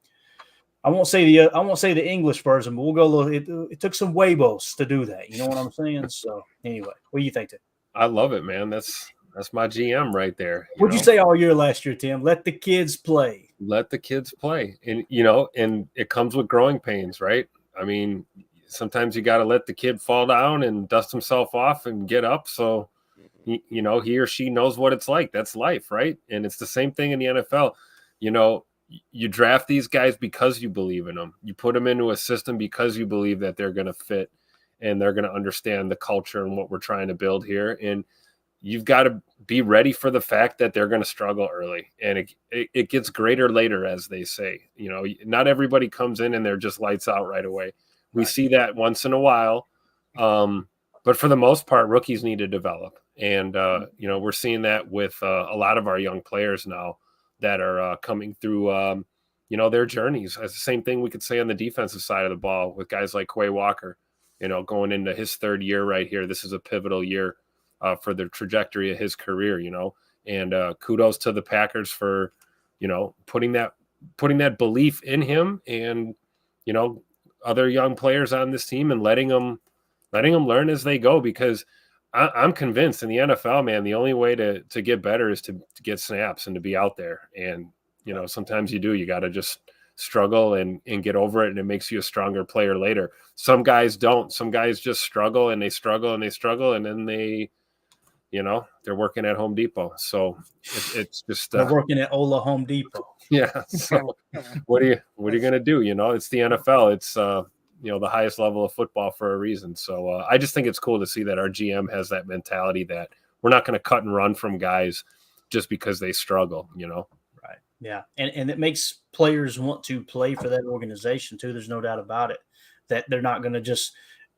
I won't say the English version, but we'll go a little, it took some huevos to do that. You know what I'm saying? So anyway, what do you think, Tim? I love it, man. That's my GM right there. What'd you say all year last year, Tim? Let the kids play. Let the kids play. And, and it comes with growing pains, right? I mean, sometimes you got to let the kid fall down and dust himself off and get up. So, he or she knows what it's like. That's life, right? And it's the same thing in the NFL. You draft these guys because you believe in them. You put them into a system because you believe that they're going to fit and they're going to understand the culture and what we're trying to build here. And you've got to be ready for the fact that they're going to struggle early. And it gets greater later, as they say. Not everybody comes in and they're just lights out right away. We see that once in a while. But for the most part, rookies need to develop. And, we're seeing that with a lot of our young players now that are coming through, their journeys. It's the same thing we could say on the defensive side of the ball with guys like Quay Walker, going into his 3rd year right here. This is a pivotal year for the trajectory of his career, and kudos to the Packers for, putting that belief in him and, other young players on this team and letting them learn as they go, because I'm convinced in the NFL, man, the only way to get better is to get snaps and to be out there. And, sometimes you got to just struggle and get over it. And it makes you a stronger player later. Some guys don't. Some guys just struggle and they struggle and they struggle. And then they're working at Home Depot. So it's just they're working at Ola Home Depot. Yeah. So what are you going to do? It's the NFL. It's, the highest level of football for a reason. So I just think it's cool to see that our GM has that mentality that we're not going to cut and run from guys just because they struggle, Right. Yeah. And it makes players want to play for that organization too. There's no doubt about it, that they're not going to just,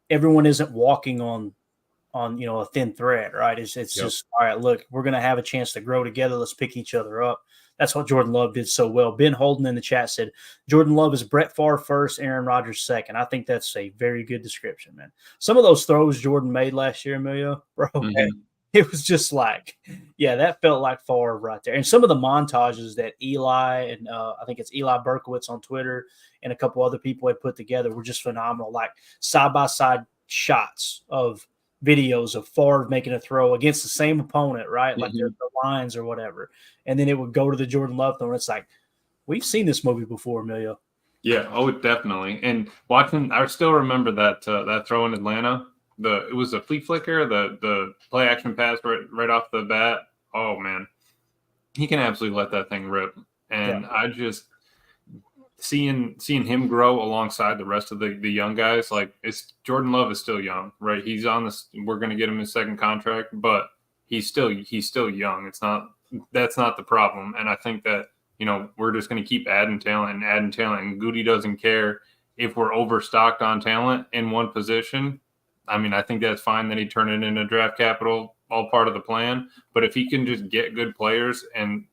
everyone isn't walking on a thin thread, right? It's just, all right, look, we're going to have a chance to grow together. Let's pick each other up. That's what Jordan Love did so well. Ben Holden in the chat said, Jordan Love is Brett Favre first, Aaron Rodgers second. I think that's a very good description, man. Some of those throws Jordan made last year, Emilio, bro, it was just like, yeah, that felt like Favre right there. And some of the montages that Eli and I think it's Eli Berkowitz on Twitter and a couple other people had put together were just phenomenal. Like side-by-side shots of videos of Favre making a throw against the same opponent, right? Like the Lions or whatever. And then it would go to the Jordan Love throw. And it's like, we've seen this movie before, Emilio. Yeah, oh, definitely. And watching, I still remember that throw in Atlanta. It was a flea flicker, the play action pass right off the bat. Oh man, he can absolutely let that thing rip. And I just seeing him grow alongside the rest of the young guys. Like Jordan Love is still young, right? He's on this. We're going to get him his second contract, but he's still young. That's not the problem. And I think that, we're just going to keep adding talent. And Goody doesn't care if we're overstocked on talent in one position. I mean, I think that's fine that he turned it into draft capital, all part of the plan. But if he can just get good players and,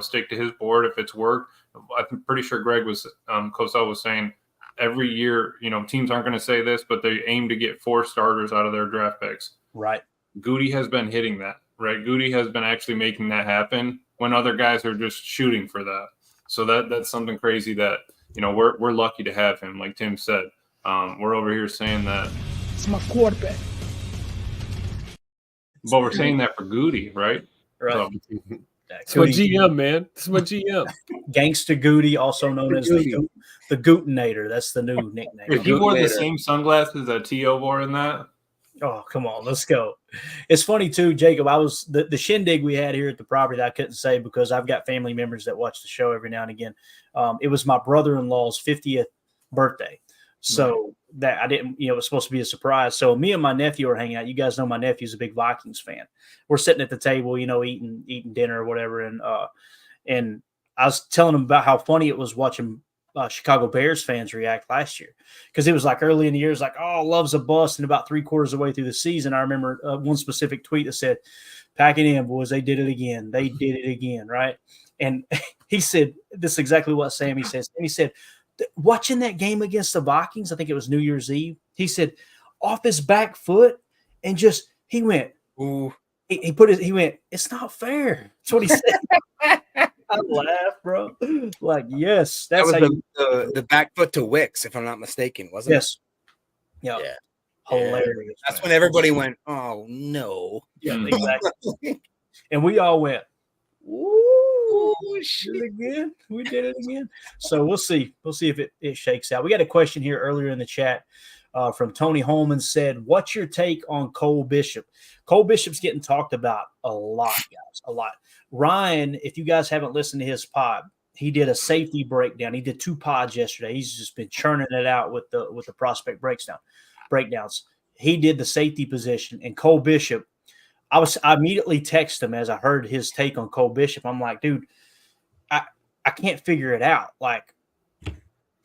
stick to his board, if it's worked, I'm pretty sure Greg Cosell was saying every year, teams aren't going to say this, but they aim to get 4 starters out of their draft picks. Right. Goody has been hitting that, right? Goody has been actually making that happen when other guys are just shooting for that. So that's something crazy that, we're lucky to have him. Like Tim said, we're over here saying that it's my quarterback. But we're saying that for Goody, right? Right. So, it's my GM, man. It's my GM. Gangsta Goody, also known as the Gootinator. That's the new nickname. If you wore the same sunglasses that T.O. wore in that. Oh, come on. Let's go. It's funny, too, Jacob. I was the shindig we had here at the property that I couldn't say because I've got family members that watch the show every now and again. It was my brother-in-law's 50th birthday. So that I didn't, it was supposed to be a surprise. So me and my nephew are hanging out. You guys know my nephew's a big Vikings fan. We're sitting at the table, eating dinner or whatever. And I was telling him about how funny it was watching Chicago Bears fans react last year. Because it was like early in the year, it's like, oh, Love's a bust. And about 3/4 of the way through the season, I remember one specific tweet that said, pack it in, boys. They did it again. They did it again. Right. And he said, this is exactly what Sammy says. And he said, watching that game against the Vikings, I think it was New Year's Eve, he said, off his back foot, and just he went, ooh. He went, it's not fair. That's what he said. I laughed, bro. Like, yes, that's that was the back foot to Wicks, if I'm not mistaken, wasn't it? Yes. Yeah. Hilarious. That's when everybody went, oh no. Yeah, exactly. And we all went, ooh, we did it again. So we'll see. We'll see if it shakes out. We got a question here earlier in the chat from Tony Holman said, what's your take on Cole Bishop? Cole Bishop's getting talked about a lot, guys, a lot. Ryan, if you guys haven't listened to his pod, he did a safety breakdown. He did 2 pods yesterday. He's just been churning it out with the prospect breakdowns. He did the safety position, and Cole Bishop, I immediately texted him as I heard his take on Cole Bishop. I'm like, dude, I can't figure it out. Like,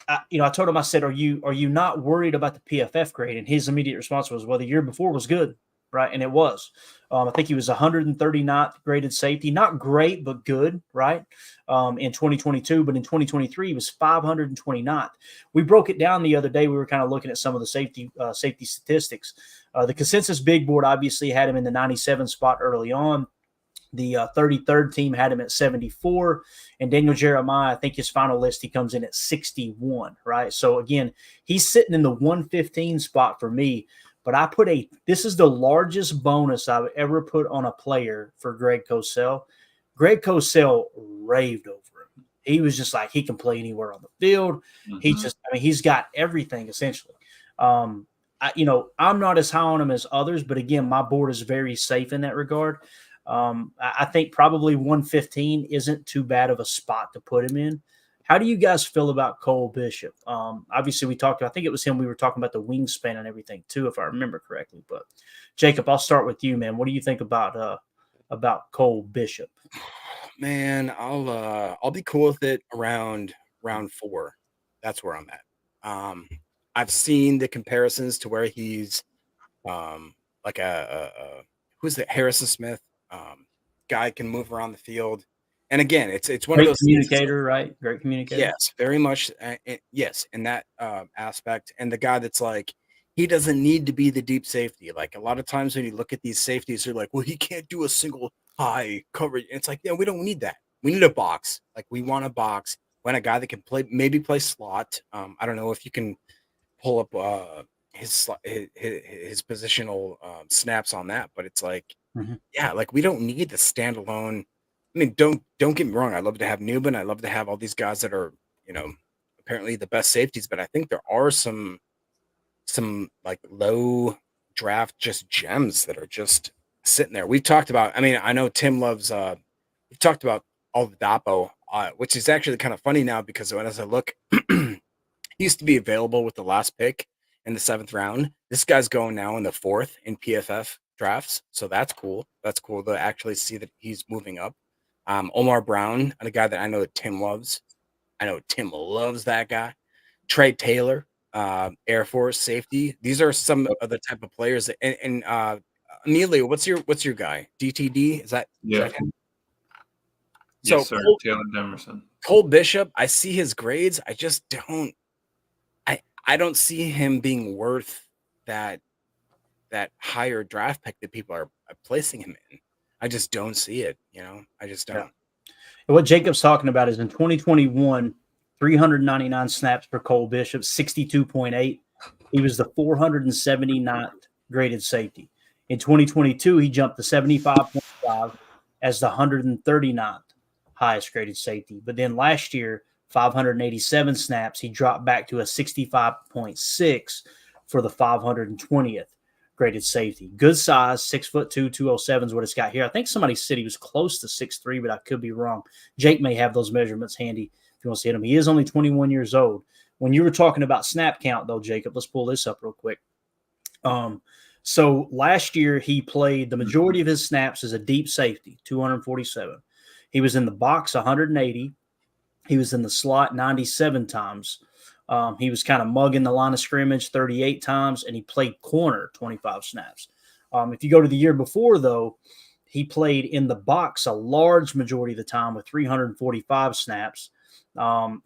I told him, I said, are you not worried about the PFF grade? And his immediate response was, well, the year before was good, right? And it was. I think he was 139th graded safety. Not great, but good, right? In 2022. But in 2023, he was 529th. We broke it down the other day. We were kind of looking at some of the safety statistics. The consensus big board obviously had him in the 97 spot early on. The 33rd team had him at 74. And Daniel Jeremiah, I think his final list, he comes in at 61, right? So, again, he's sitting in the 115 spot for me. But this is the largest bonus I've ever put on a player for Greg Cosell. Greg Cosell raved over him. He was just like, he can play anywhere on the field. Mm-hmm. He's got everything essentially. I'm not as high on him as others, but again, my board is very safe in that regard. I think probably 115 isn't too bad of a spot to put him in. How do you guys feel about Cole Bishop? Obviously, I think it was him. We were talking about the wingspan and everything too, if I remember correctly. But Jacob, I'll start with you, man. What do you think about Cole Bishop? Man, I'll be cool with it around round 4. That's where I'm at. I've seen the comparisons to where he's like who's the Harrison Smith guy, can move around the field. And again, it's one great of those communicator, right? Great communicator. Yes, very much. Yes, in that aspect. And the guy that's like, he doesn't need to be the deep safety. Like a lot of times when you look at these safeties, they're like, well, he can't do a single high coverage. And it's like, yeah, we don't need that. We need a box. Like we want a box. We want a guy that can maybe play slot. I don't know if you can pull up his positional snaps on that, but it's like, yeah, like we don't need the standalone. I mean, don't get me wrong. I love to have Newman. I love to have all these guys that are, apparently the best safeties, but I think there are some like low draft just gems that are just sitting there. We've talked about, I mean, I know Tim loves we've talked about Oladapo, which is actually kind of funny now because as I look, he used to be available with the last pick in the 7th round. This guy's going now in the 4th in PFF drafts. So that's cool. That's cool to actually see that he's moving up. Omar Brown, a guy that I know that Tim loves. I know Tim loves that guy. Trey Taylor, Air Force safety. These are some of the type of players that, and Emilio, what's your guy? DTD? Is that him? Yes, So sir. Taylor Demerson. Cole Bishop, I see his grades. I just don't I don't see him being worth that higher draft pick that people are placing him in. I just don't see it, I just don't. Yeah. What Jacob's talking about is in 2021, 399 snaps for Cole Bishop, 62.8. He was the 479th graded safety. In 2022, he jumped to 75.5 as the 139th highest graded safety. But then last year, 587 snaps, he dropped back to a 65.6 for the 520th graded safety. Good size, 6'2", 207 is what it's got here. I think somebody said he was close to 6'3", but I could be wrong. Jake may have those measurements handy if you want to see him. He is only 21 years old. When you were talking about snap count, though, Jacob, let's pull this up real quick. So last year, he played the majority of his snaps as a deep safety, 247. He was in the box 180. He was in the slot 97 times. He was kind of mugging the line of scrimmage 38 times, and he played corner 25 snaps. If you go to the year before, though, he played in the box a large majority of the time with 345 snaps.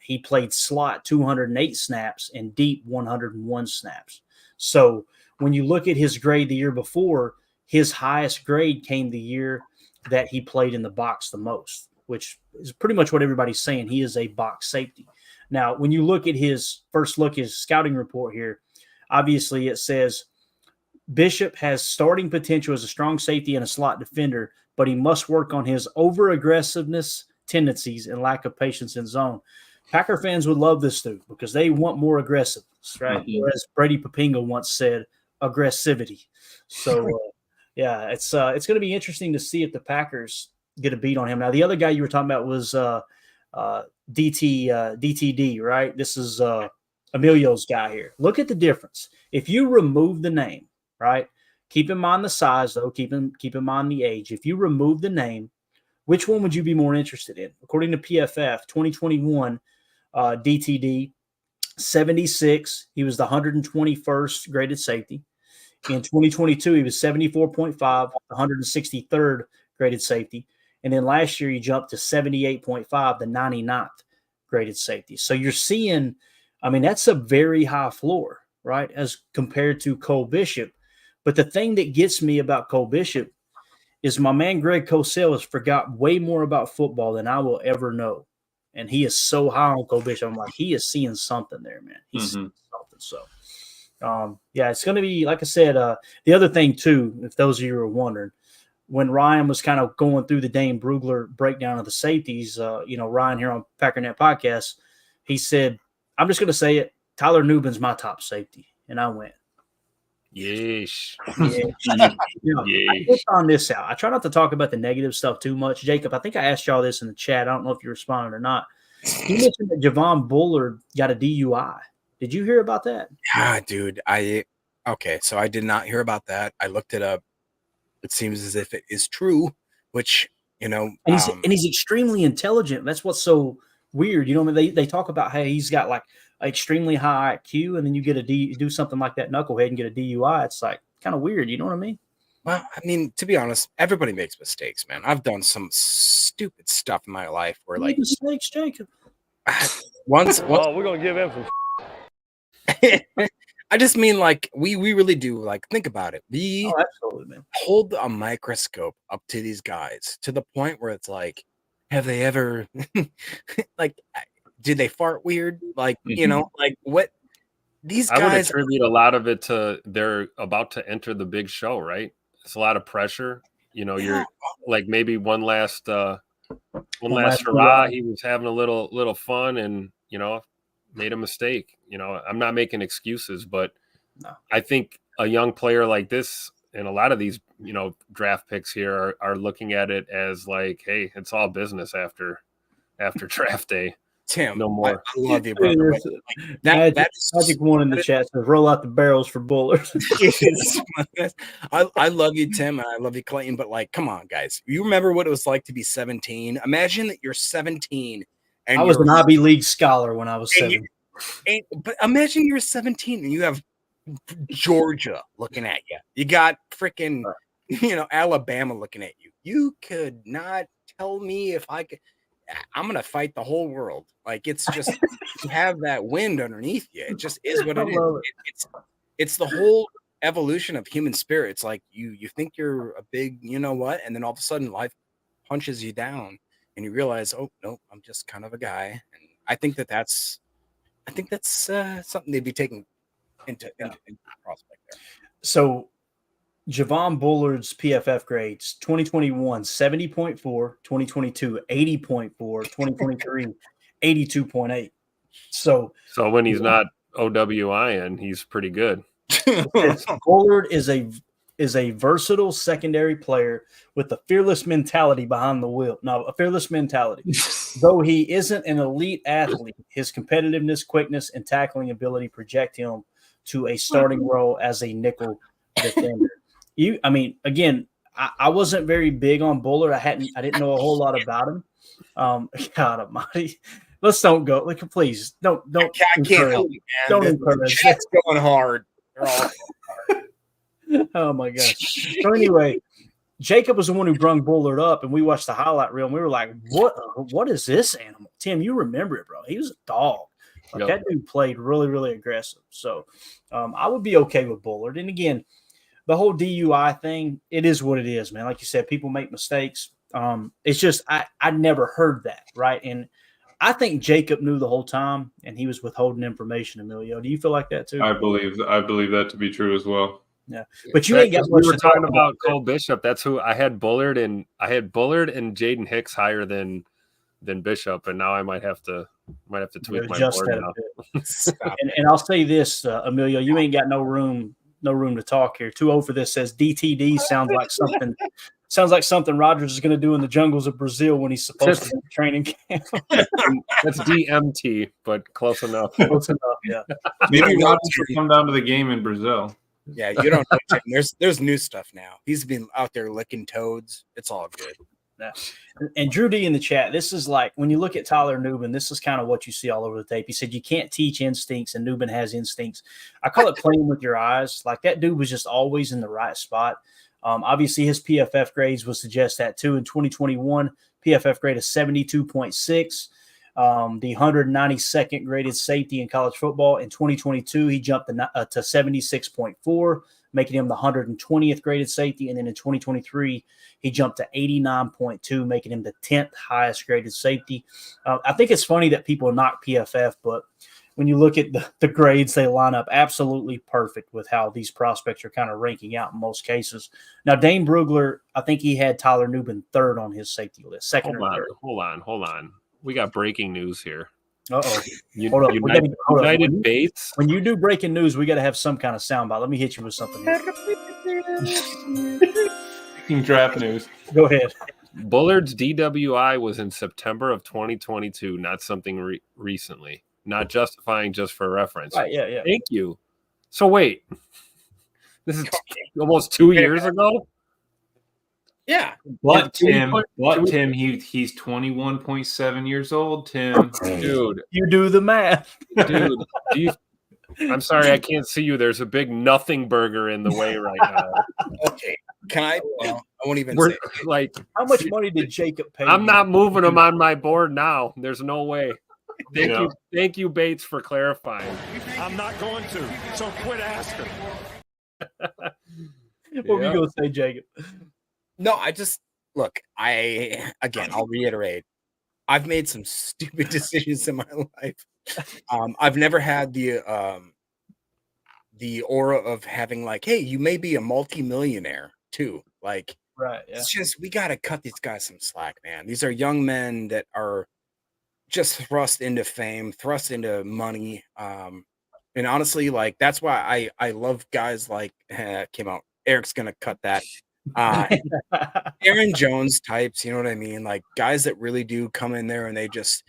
He played slot 208 snaps and deep 101 snaps. So when you look at his grade the year before, his highest grade came the year that he played in the box the most, which is pretty much what everybody's saying. He is a box safety. Now, when you look at his scouting report here, obviously it says Bishop has starting potential as a strong safety and a slot defender, but he must work on his over-aggressiveness tendencies and lack of patience in zone. Packer fans would love this dude because they want more aggressiveness, right? Or as Brady Papinga once said, aggressivity. So, yeah, it's going to be interesting to see if the Packers get a beat on him. Now, the other guy you were talking about was DTD, right? This is Emilio's guy here. Look at the difference. If you remove the name, right? Keep in mind the size, though. Keep in mind the age. If you remove the name, which one would you be more interested in? According to PFF, 2021 DTD, 76. He was the 121st graded safety. In 2022, he was 74.5, 163rd graded safety. And then last year, he jumped to 78.5, the 99th graded safety. So you're seeing, I mean, that's a very high floor, right, as compared to Cole Bishop. But the thing that gets me about Cole Bishop is my man Greg Cosell has forgot way more about football than I will ever know. And he is so high on Cole Bishop. I'm like, he is seeing something there, man. He's seeing something. So, yeah, it's going to be, like I said, the other thing, too, if those of you are wondering, when Ryan was kind of going through the Dane Brugler breakdown of the safeties, Ryan here on Packernet Podcast, he said, I'm just going to say it, Tyler Nubin's my top safety. And I went, Yeesh. I put on this out. I try not to talk about the negative stuff too much. Jacob, I think I asked y'all this in the chat. I don't know if you responded or not. You mentioned that Javon Bullard got a DUI. Did you hear about that? Yeah, dude. So I did not hear about that. I looked it up. It seems as if it is true, which, and he's extremely intelligent. That's what's so weird. They talk about, hey, he's got like extremely high IQ, and then you get do something like that knucklehead and get a DUI. It's like kind of weird. You know what I mean? Well, I mean, to be honest, everybody makes mistakes, man. I've done some stupid stuff in my life where, like, mistakes, Jacob. Once, we're gonna give him some. I just mean like we really do like think about it. We absolutely, man. Hold a microscope up to these guys to the point where it's like, have they ever like did they fart weird? Like, you know, like what these guys I would attribute a lot of it to they're about to enter the big show, right? It's a lot of pressure. You know, you're like maybe one last hurrah. He was having a little fun and, you know, made a mistake. You know, I'm not making excuses, but I think a young player like this and a lot of these, you know, draft picks here are looking at it as like, hey, it's all business after draft day. Tim, no more. I love you, brother. That's Magic one in the chat says, roll out the barrels for Bullard. I love you, Tim, and I love you, Clayton. But like, come on, guys. You remember what it was like to be 17? Imagine that you're 17 and I was an Ivy League scholar when I was 7. But imagine you're 17 and you have Georgia looking at you. You got freaking, you know, Alabama looking at you. You could not tell me if I could. I'm going to fight the whole world. Like, it's just, you have that wind underneath you. It just is what it is. It's the whole evolution of human spirit. It's like you think you're a big, you know what? And then all of a sudden life punches you down and you realize, oh, no, I'm just kind of a guy. And I think that's something they'd be taking into prospect there. So, Javon Bullard's PFF grades 2021 70.4, 2022 80.4, 2023 82.8. So when he's not OWIN, he's pretty good. Bullard is a versatile secondary player with a fearless mentality behind the wheel. Now, a fearless mentality. Though he isn't an elite athlete, his competitiveness, quickness, and tackling ability project him to a starting role as a nickel defender. Again, I wasn't very big on Bullard. I didn't know a whole lot about him. God Almighty, let's don't go. Like, please don't. I can't help you, man. Don't encourage. It's going hard. They're all going hard. Oh my gosh. So anyway, Jacob was the one who brung Bullard up, and we watched the highlight reel, and we were like, "What is this animal?" Tim, you remember it, bro? He was a dog. Like, that dude played really, really aggressive. So I would be okay with Bullard. And again, the whole DUI thing, it is what it is, man. Like you said, people make mistakes. It's just I never heard that, right? And I think Jacob knew the whole time, and he was withholding information. Emilio, do you feel like that too? I believe that to be true as well. Yeah, but you ain't got much. We were talking about Cole Bishop. That's who I had. Bullard and Jaden Hicks higher than Bishop, and now I might have to tweak my board now. and I'll say this, Emilio, you ain't got no room to talk here. 2-0 for this says DTD sounds like something Rodgers is going to do in the jungles of Brazil when he's supposed to be in training camp. That's DMT, but close enough. Close enough, yeah. Maybe Rodgers will come down to the game in Brazil. Yeah, you don't know. There's new stuff now. He's been out there licking toads. It's all good. Yeah. And Drew D in the chat, this is like when you look at Tyler Nubin, this is kind of what you see all over the tape. He said you can't teach instincts, and Nubin has instincts. I call it playing with your eyes. Like, that dude was just always in the right spot. Obviously, his PFF grades would suggest that too. In 2021, PFF grade is 72.6. The 192nd graded safety in college football. In 2022, he jumped to 76.4, making him the 120th graded safety. And then in 2023, he jumped to 89.2, making him the 10th highest graded safety. I think it's funny that people knock PFF, but when you look at the grades, they line up absolutely perfect with how these prospects are kind of ranking out in most cases. Now, Dane Brugler, I think he had Tyler Nubin third on his safety list, second or third. Hold on. We got breaking news here. Uh-oh. United Bates. When you do breaking news, we got to have some kind of soundbite. Let me hit you with something here. Draft news. Go ahead. Bullard's DWI was in September of 2022, not something recently. Not justifying, just for reference. Right, yeah. Thank you. So wait, this is almost 2 years ago? Yeah. But Tim, he's 21.7 years old, Tim. Dude. You do the math. Dude, I'm sorry, I can't see you. There's a big nothing burger in the way right now. Okay. Can I? Well, I won't even say. Like, how much money did Jacob pay? I'm not moving him on my board now. There's no way. Thank you, Bates, for clarifying. I'm not going to, so quit asking. What were you going to say, Jacob? No, I just look. I'll reiterate. I've made some stupid decisions in my life. I've never had the aura of having like, hey, you may be a multi-millionaire too. Like, right? Yeah. It's just we got to cut these guys some slack, man. These are young men that are just thrust into fame, thrust into money. And honestly, like that's why I love guys like came out. Eric's gonna cut that. Aaron Jones types, you know what I mean? Like guys that really do come in there and they just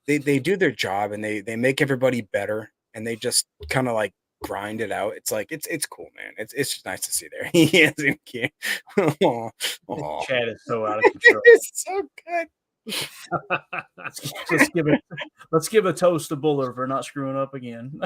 they do their job and they make everybody better and they just kind of like grind it out. It's like it's cool, man. It's just nice to see there. He isn't kidding. Chad is so out of control. It's so good. Let's give a toast to Buller for not screwing up again.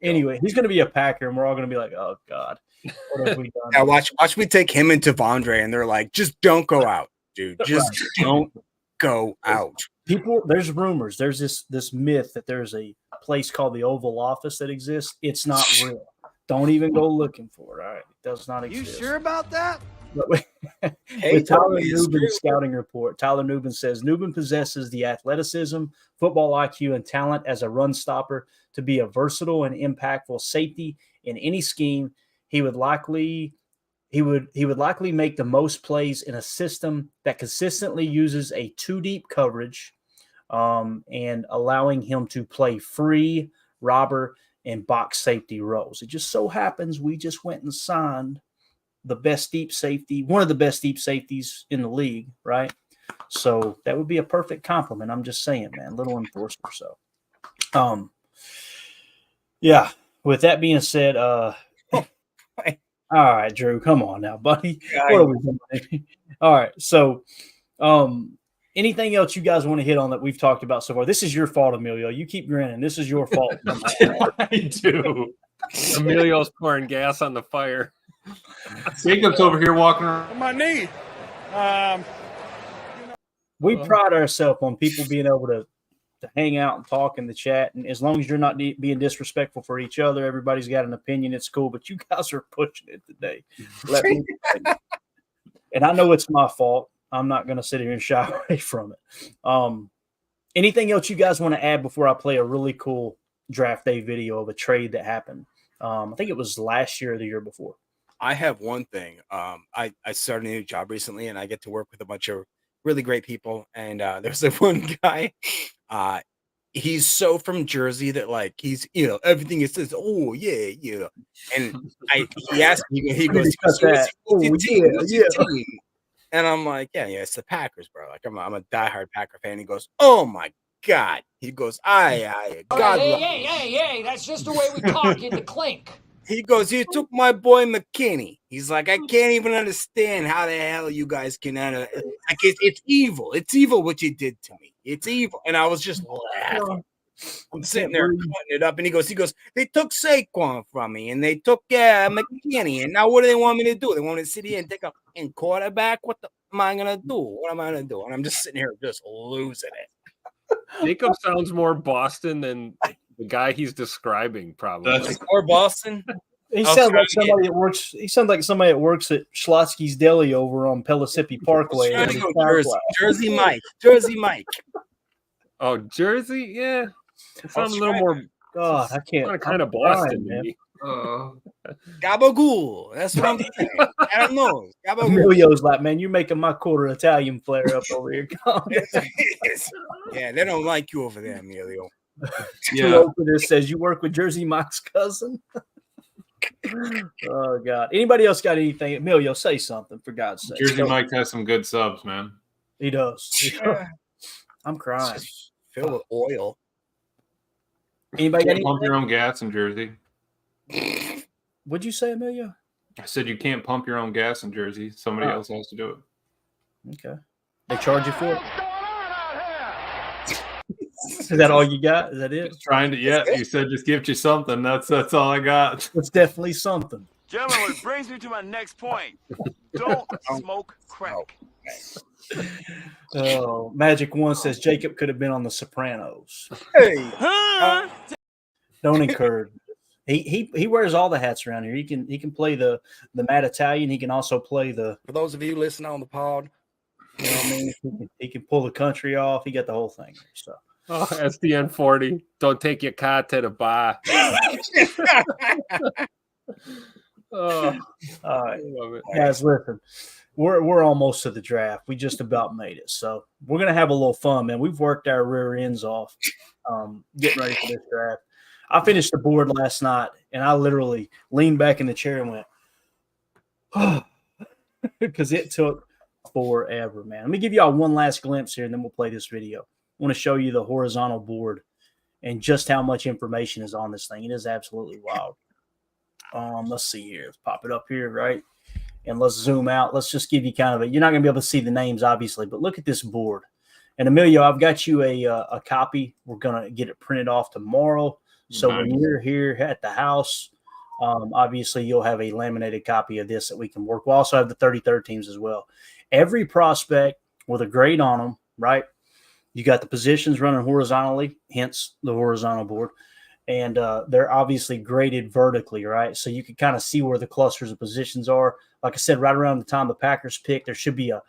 Anyway, he's going to be a Packer, and we're all going to be like, "Oh God, what have we done?" Yeah, watch me take him and Devondre, and they're like, "Just don't go out, dude. Just don't go out." There's rumors. There's this myth that there's a place called the Oval Office that exists. It's not real. Don't even go looking for it. All right, it does not exist. You sure about that? With Tyler Nubin's scouting report, Tyler Nubin says Nubin possesses the athleticism, football IQ, and talent as a run stopper to be a versatile and impactful safety in any scheme. He would likely make the most plays in a system that consistently uses a two deep coverage, and allowing him to play free, robber, and box safety roles. It just so happens we just went and signed the best deep safety, one of the best deep safeties in the league, right? So that would be a perfect compliment. I'm just saying, man, little enforcer. So, yeah, with that being said, all right, Drew, come on now, buddy. What are we doing? All right. So, anything else you guys want to hit on that we've talked about so far? This is your fault, Emilio. You keep grinning. This is your fault. I do. Emilio's pouring gas on the fire. Jacob's over here walking around On my knee. We pride ourselves on people being able to hang out and talk in the chat. And as long as you're not being disrespectful for each other, everybody's got an opinion. It's cool. But you guys are pushing it today. And I know it's my fault. I'm not going to sit here and shy away from it. Anything else you guys want to add before I play a really cool draft day video of a trade that happened? I think it was last year or the year before. I have one thing. I started a new job recently, and I get to work with a bunch of really great people. And there's like one guy. He's so from Jersey that like he's everything he says. Oh yeah. And he asked me. He goes, team? And I'm like, yeah, it's the Packers, bro. Like I'm a diehard Packer fan. He goes, oh my God. He goes, God. Hey, that's just the way we talk in the clink. He goes, you took my boy McKinney. He's like, I can't even understand how the hell you guys can like it's evil. It's evil what you did to me. It's evil. And I was just laughing. I'm sitting there cutting it up, and he goes, they took Saquon from me, and they took McKinney, and now what do they want me to do? They want me to sit here and take a quarterback? What am I gonna do? What am I gonna do? And I'm just sitting here just losing it. Jacob sounds more Boston than the guy he's describing, probably. That's more Boston. He sounds like somebody that works. He sounds like somebody that works at Schlotsky's Deli over on Pellissippi Parkway. Jersey Mike. Oh, Jersey, yeah. It sounds a little more. God, I can't. Kind of Boston, man. Gabagool. That's what I'm saying. I don't know. Emilio's like, man, you're making my quarter Italian flare up over here. Yeah, they don't like you over there, Emilio. Yeah. This says you work with Jersey Mike's cousin. Oh God! Anybody else got anything? Emilio, say something for God's sake. Jersey Mike has some good subs, man. He does. I'm crying. Filled with oil. Anybody can't pump your own gas in Jersey? What'd you say, Emilio? I said you can't pump your own gas in Jersey. Somebody else has to do it. Okay. They charge you for it? Is that all you got? Is that it? Just trying to, yeah. You said just give you something. That's all I got. It's definitely something. Gentlemen, it brings me to my next point. Don't smoke crack. Oh, Magic One says Jacob could have been on The Sopranos. Hey, Don't encourage. He wears all the hats around here. He can play the Mad Italian. He can also play the. For those of you listening on the pod, you know what I mean, he can pull the country off. He got the whole thing. So. Oh, SDN 40. Don't take your car to the bar. All right, guys, listen. We're almost to the draft. We just about made it, so we're gonna have a little fun, man. We've worked our rear ends off, getting ready for this draft. I finished the board last night, and I literally leaned back in the chair and went, "Oh," because it took forever, man. Let me give y'all one last glimpse here, and then we'll play this video. I want to show you the horizontal board and just how much information is on this thing. It is absolutely wild. Let's see here. Let's pop it up here, right? And let's zoom out. Let's just give you kind of you're not going to be able to see the names, obviously, but look at this board. And Emilio, I've got you a copy. We're going to get it printed off tomorrow. So when you're here at the house, obviously you'll have a laminated copy of this that we can work. We'll also have the 33rd teams as well. Every prospect with a grade on them, right? You got the positions running horizontally, hence the horizontal board. And they're obviously graded vertically, right? So you can kind of see where the clusters of positions are. Like I said, right around the time the Packers pick, there should be a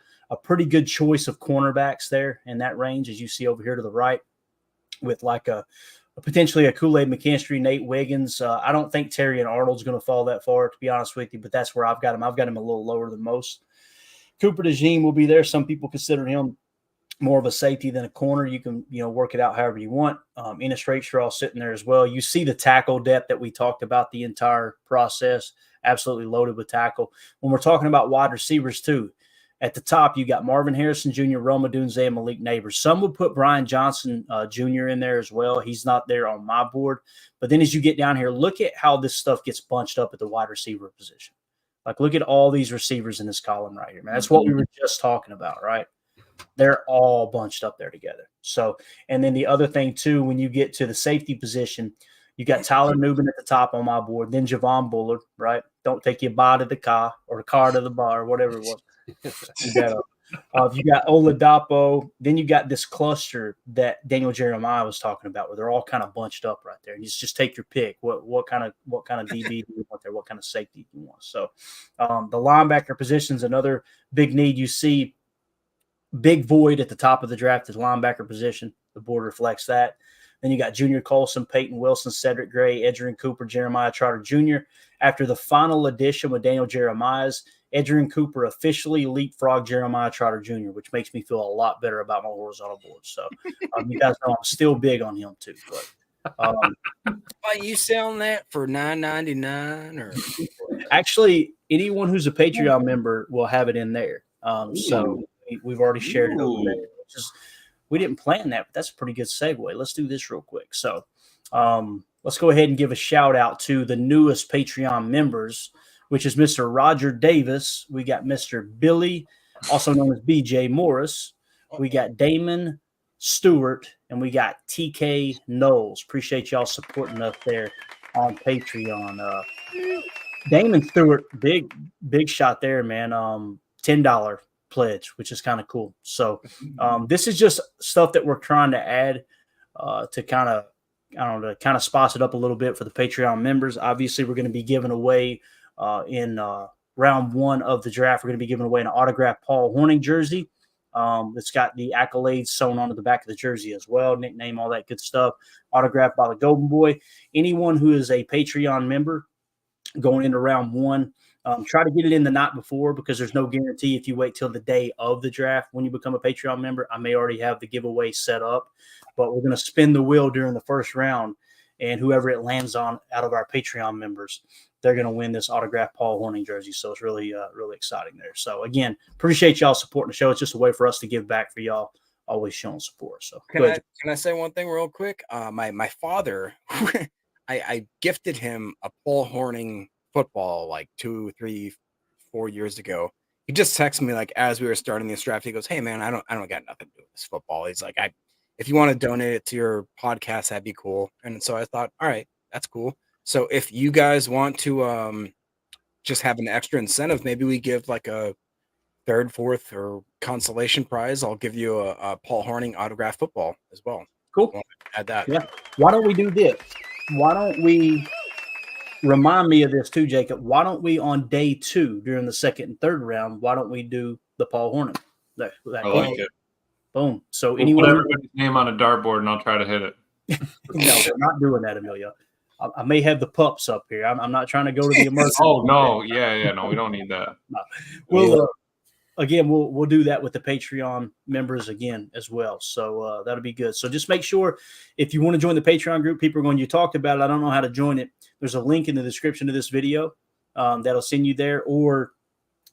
pretty good choice of cornerbacks there in that range, as you see over here to the right, with like a potentially a Kool-Aid McKinstry, Nate Wiggins. I don't think Terry and Arnold's going to fall that far, to be honest with you, but that's where I've got him. I've got him a little lower than most. Cooper DeJean will be there. Some people consider him more of a safety than a corner. You can, work it out however you want. Ennis Straightstraw sitting there as well. You see the tackle depth that we talked about the entire process, absolutely loaded with tackle. When we're talking about wide receivers too, at the top, you got Marvin Harrison Jr., Roma Dunze, and Malik Neighbors. Some would put Brian Johnson Jr. in there as well. He's not there on my board. But then as you get down here, look at how this stuff gets bunched up at the wide receiver position. Like, look at all these receivers in this column right here, man. That's what we were just talking about, right? They're all bunched up there together. So, and then the other thing too, when you get to the safety position, you got Tyler Nubin at the top on my board, then Javon Bullard, right? Don't take your bar to the car or the car to the bar, or whatever it was. You got Oladapo. Then you got this cluster that Daniel Jeremiah was talking about, where they're all kind of bunched up right there. And you just take your pick. What kind of DB do you want there? What kind of safety do you want? So, the linebacker position is another big need. You see big void at the top of the draft is linebacker position. The board reflects that. Then you got Junior Colson, Peyton Wilson, Cedric Gray, Edgerrin Cooper, Jeremiah Trotter Jr. After the final addition with Daniel Jeremiah's, Edgerrin Cooper officially leapfrogged Jeremiah Trotter Jr., which makes me feel a lot better about my horizontal board. So you guys know I'm still big on him too. But are you selling that for $9.99 or? Actually, anyone who's a Patreon member will have it in there. So we've already shared it over there. We didn't plan that, but that's a pretty good segue. Let's do this real quick. So let's go ahead and give a shout out to the newest Patreon members, which is Mr. Roger Davis. We got Mr. Billy, also known as BJ Morris. We got Damon Stewart, and we got TK Knowles. Appreciate y'all supporting us there on Patreon. Damon Stewart, big shot there, man. $10 pledge, which is kind of cool. So this is just stuff that we're trying to add to kind of spice it up a little bit for the Patreon members. Obviously, we're going to be giving away in round one of the draft. We're going to be giving away an autographed Paul Hornung jersey. It's got the accolades sewn onto the back of the jersey as well, nickname, all that good stuff. Autographed by the Golden Boy. Anyone who is a Patreon member going into round one, try to get it in the night before, because there's no guarantee if you wait till the day of the draft when you become a Patreon member. I may already have the giveaway set up, but we're going to spin the wheel during the first round, and whoever it lands on out of our Patreon members, they're going to win this autographed Paul Hornung jersey. So it's really, really exciting there. So again, appreciate y'all supporting the show. It's just a way for us to give back for y'all always showing support. So can I say one thing real quick? My father, I gifted him a Paul Hornung football like 2, 3, 4 years ago. He just texted me like as we were starting this draft. He goes, "Hey man, I don't got nothing to do with this football." He's like, if you want to donate it to your podcast, that'd be cool. And so I thought, all right, that's cool. So if you guys want to just have an extra incentive, maybe we give like a third, fourth, or consolation prize, I'll give you a Paul Hornung autographed football as well. Cool. Add that. Yeah. Why don't we do this? Why don't we remind me of this too, Jacob? Why don't we on day 2 during the second and third round? Why don't we do the Paul Hornung? That I like it. Boom. So We'll anyone put everybody's name on a dartboard and I'll try to hit it. No, we're not doing that, Amelia. I may have the pups up here. I'm not trying to go to the immersive. Oh no, yeah, no, we don't need that. No. We'll again, we'll do that with the Patreon members again as well. So that'll be good. So just make sure if you want to join the Patreon group, people are going. You talked about it. I don't know how to join it. There's a link in the description of this video that'll send you there, or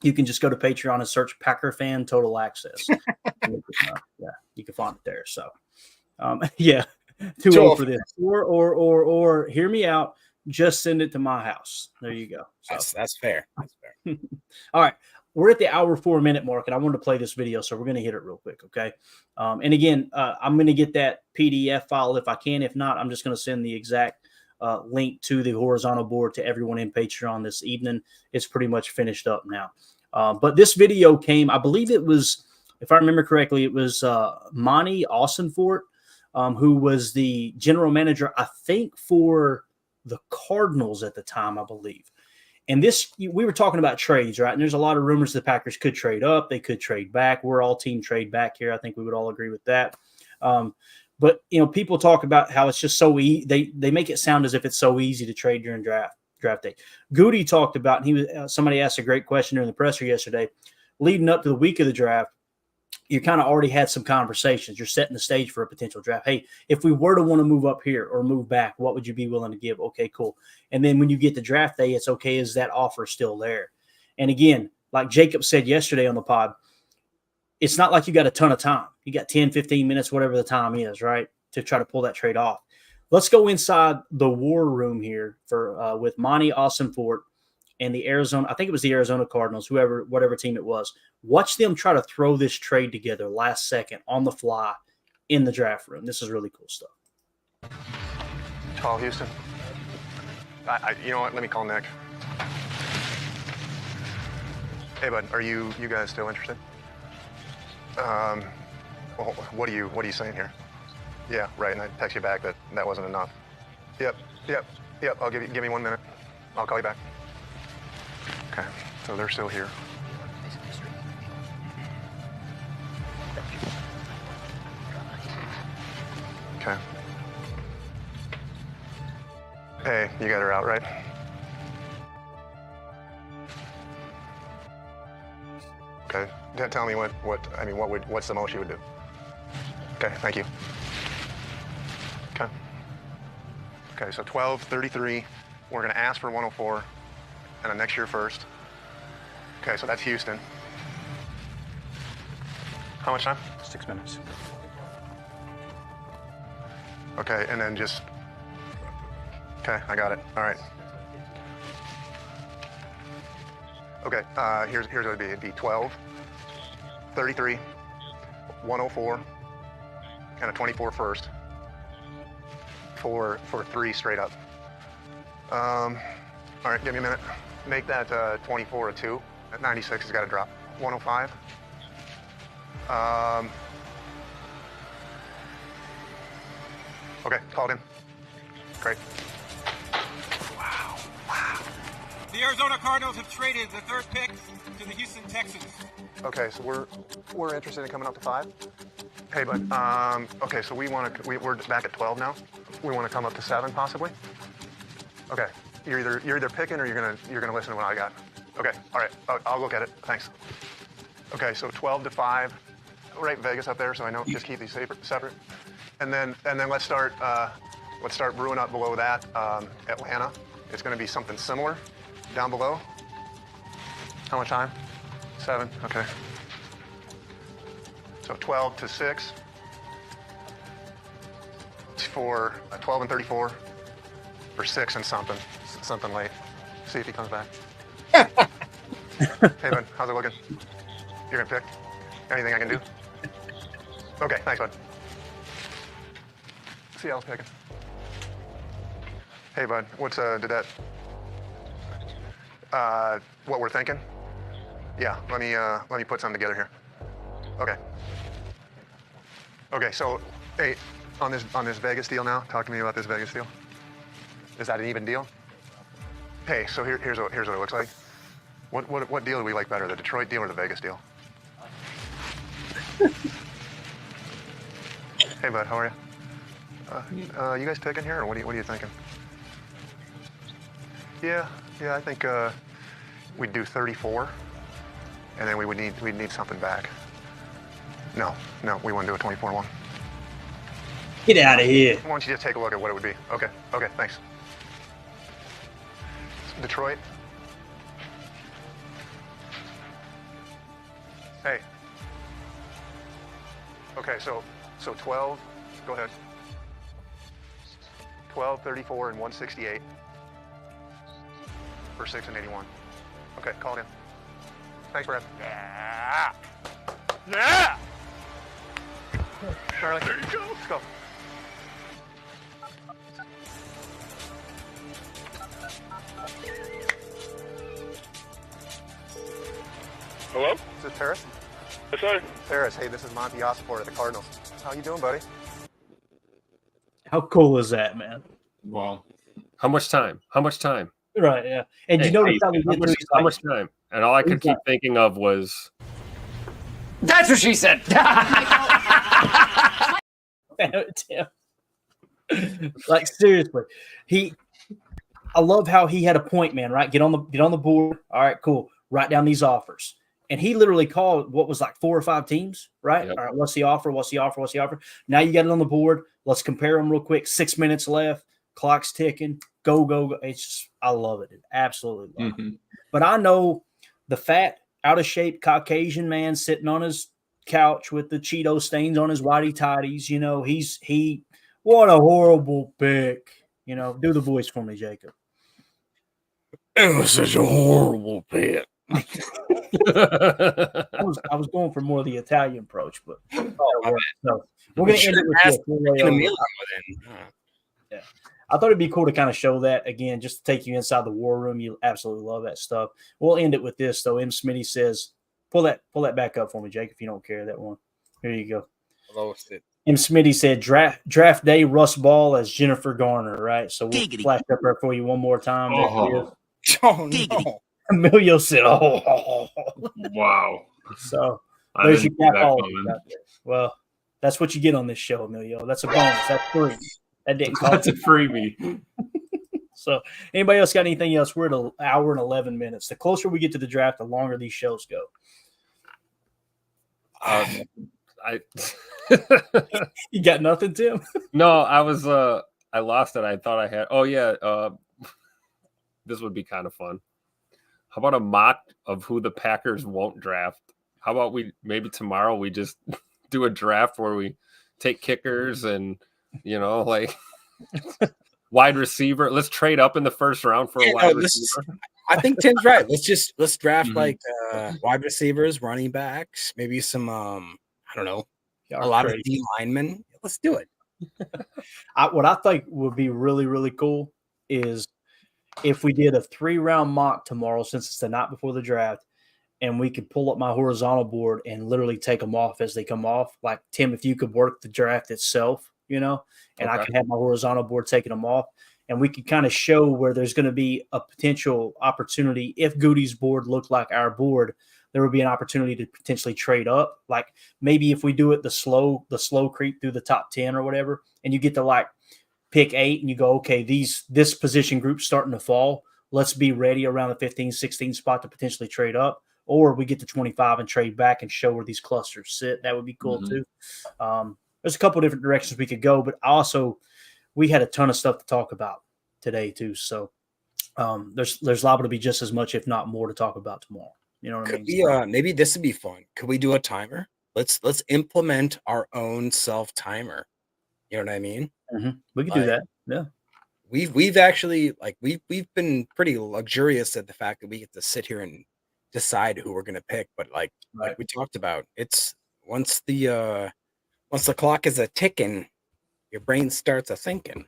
you can just go to Patreon and search Packer Fan Total Access. Yeah, you can find it there. So yeah. Too old for this. Or hear me out. Just send it to my house. There you go. So. That's fair. That's fair. All right. We're at the hour 4 minute mark, and I wanted to play this video, so we're going to hit it real quick, okay? And again, I'm going to get that PDF file if I can. If not, I'm just going to send the exact link to the horizontal board to everyone in Patreon this evening. It's pretty much finished up now. But this video came, I believe it was, if I remember correctly, it was Monty Austinfort, who was the general manager, I think, for the Cardinals at the time, I believe. And this, we were talking about trades, right? And there's a lot of rumors the Packers could trade up. They could trade back. We're all team trade back here. I think we would all agree with that. But, you know, people talk about how it's just so easy. They make it sound as if it's so easy to trade during draft day. Goody talked about, and he was somebody asked a great question during the presser yesterday, leading up to the week of the draft. You kind of already had some conversations. You're setting the stage for a potential draft. Hey, if we were to want to move up here or move back, what would you be willing to give? Okay, cool. And then when you get to draft day, it's okay. Is that offer still there? And again, like Jacob said yesterday on the pod, it's not like you got a ton of time. You got 10, 15 minutes, whatever the time is, right, to try to pull that trade off. Let's go inside the war room here for with Monty Austinfort and the Arizona, I think it was the Arizona Cardinals, whatever team it was. Watch them try to throw this trade together last second on the fly in the draft room. This is really cool stuff. Call Houston. You know what? Let me call Nick. Hey, bud, are you guys still interested? Well, what are you saying here? Yeah, right. And I text you back that wasn't enough. Yep. I'll give me 1 minute. I'll call you back. Okay, so they're still here. Okay. Hey, you guys are out, right? Okay. Tell me what's the most you would do? Okay, thank you. Okay. Okay, so 12:33. We're gonna ask for 104. And a next year first. Okay, so that's Houston. How much time? 6 minutes. Okay, and then just. Okay, I got it. All right. Okay, here's what it'd be. It'd be 12, 33, 104, and a 24 first for 3 straight up. All right, give me a minute. Make that 24 a 2. At 96 has got to drop. 105. Okay, called in. Great. Wow. The Arizona Cardinals have traded the 3rd pick to the Houston Texans. Okay, so we're interested in coming up to 5. Hey, but okay, so we're back at 12 now. We want to come up to 7 possibly. Okay. You're either picking or you're gonna listen to what I got. Okay, all right, I'll look at it. Thanks. Okay, so 12 to 5, right? Vegas up there, so I know. Just keep these separate. And then let's start brewing up below that. Atlanta. It's going to be something similar down below. How much time? 7. Okay. So 12 to 6 for 12 and 34 for 6 and something late. See if he comes back. Hey, bud, how's it looking? You're gonna pick? Anything I can do? Okay, thanks, bud. See how I was picking. Hey, bud, what's what we're thinking? Yeah, let me put something together here. Okay. Okay, so hey, on this Vegas deal now, talk to me about this Vegas deal. Is that an even deal? Hey, so here's what it looks like. What deal do we like better, the Detroit deal or the Vegas deal? Hey bud, how are you? You guys picking here, or what are you thinking? Yeah, I think we'd do 34, and then we'd need something back. No, we want to do a 24-1. Get out of here. Why don't you just take a look at what it would be? Okay, thanks. Detroit. Hey. Okay, so 12, go ahead. 12, 34, and 168 for 6 and 81. Okay, call it in. Thanks, Brad. Yeah! Charlie, there you go. Let's go. Hello? Is this Paris? Yes, sir. Paris, hey, this is Monty Osiport at the Cardinals. How you doing, buddy? How cool is that, man? Wow. How much time? Right, yeah. And Hey, you notice hey, how we did this, how like- much time? And all I could keep thinking of was, That's what she said. Tim. Like seriously, I love how he had a point, man. Right, get on the board. All right, cool. Write down these offers, and he literally called what was like 4 or 5 teams. Right. Yep. All right. What's the offer? Now you got it on the board. Let's compare them real quick. 6 minutes left. Clock's ticking. Go. It's just, I love it. Absolutely love it. But I know the fat, out of shape Caucasian man sitting on his couch with the Cheeto stains on his whitey tighties. You know, what a horrible pick. You know, do the voice for me, Jacob. It was such a horrible pick. I was going for more of the Italian approach, but so we're going to end it with this. Yeah. I thought it'd be cool to kind of show that again, just to take you inside the war room. You absolutely love that stuff. We'll end it with this though. M. Smitty says, pull that back up for me, Jake, if you don't care that one. Here you go. Lost it. M. Smitty said draft day Russ Ball as Jennifer Garner, right? So we'll flash up there for you one more time. Oh no. Emilio said, oh. Wow. So I there's your didn't see that capology coming. out there. Well, that's what you get on this show, Emilio. That's a bonus. That's free. That didn't cost That's a freebie. So anybody else got anything else? We're at an hour and 11 minutes. The closer we get to the draft, the longer these shows go. You got nothing, Tim? no, I lost it. I thought I had. Oh yeah, this would be kind of fun. How about a mock of who the Packers won't draft? How about maybe tomorrow we just do a draft where we take kickers and like wide receiver. Let's trade up in the first round for a wide receiver. I think Tim's right. Let's draft like wide receivers, running backs, maybe some I don't know, a lot of D linemen. Let's do it. What I think would be really, really cool is if we did a 3-round mock tomorrow, since it's the night before the draft, and we could pull up my horizontal board and literally take them off as they come off. Like, Tim, if you could work the draft itself, and I could have my horizontal board taking them off, and we could kind of show where there's going to be a potential opportunity. If Goody's board looked like our board, there would be an opportunity to potentially trade up. Like maybe if we do it the slow creep through the top 10 or whatever, and you get to like pick 8 and you go, okay, this position group's starting to fall. Let's be ready around the 15, 16 spot to potentially trade up. Or we get to 25 and trade back and show where these clusters sit. That would be cool too. There's a couple of different directions we could go, but also we had a ton of stuff to talk about today too. So there's liable to be just as much, if not more, to talk about tomorrow. You know what I mean? Maybe this would be fun. Could we do a timer? Let's implement our own self timer. You know what I mean? Mm-hmm. We could do that. Yeah. We've actually we've been pretty luxurious at the fact that we get to sit here and decide who we're gonna pick. But like we talked about, it's once the clock is a ticking, your brain starts a thinking.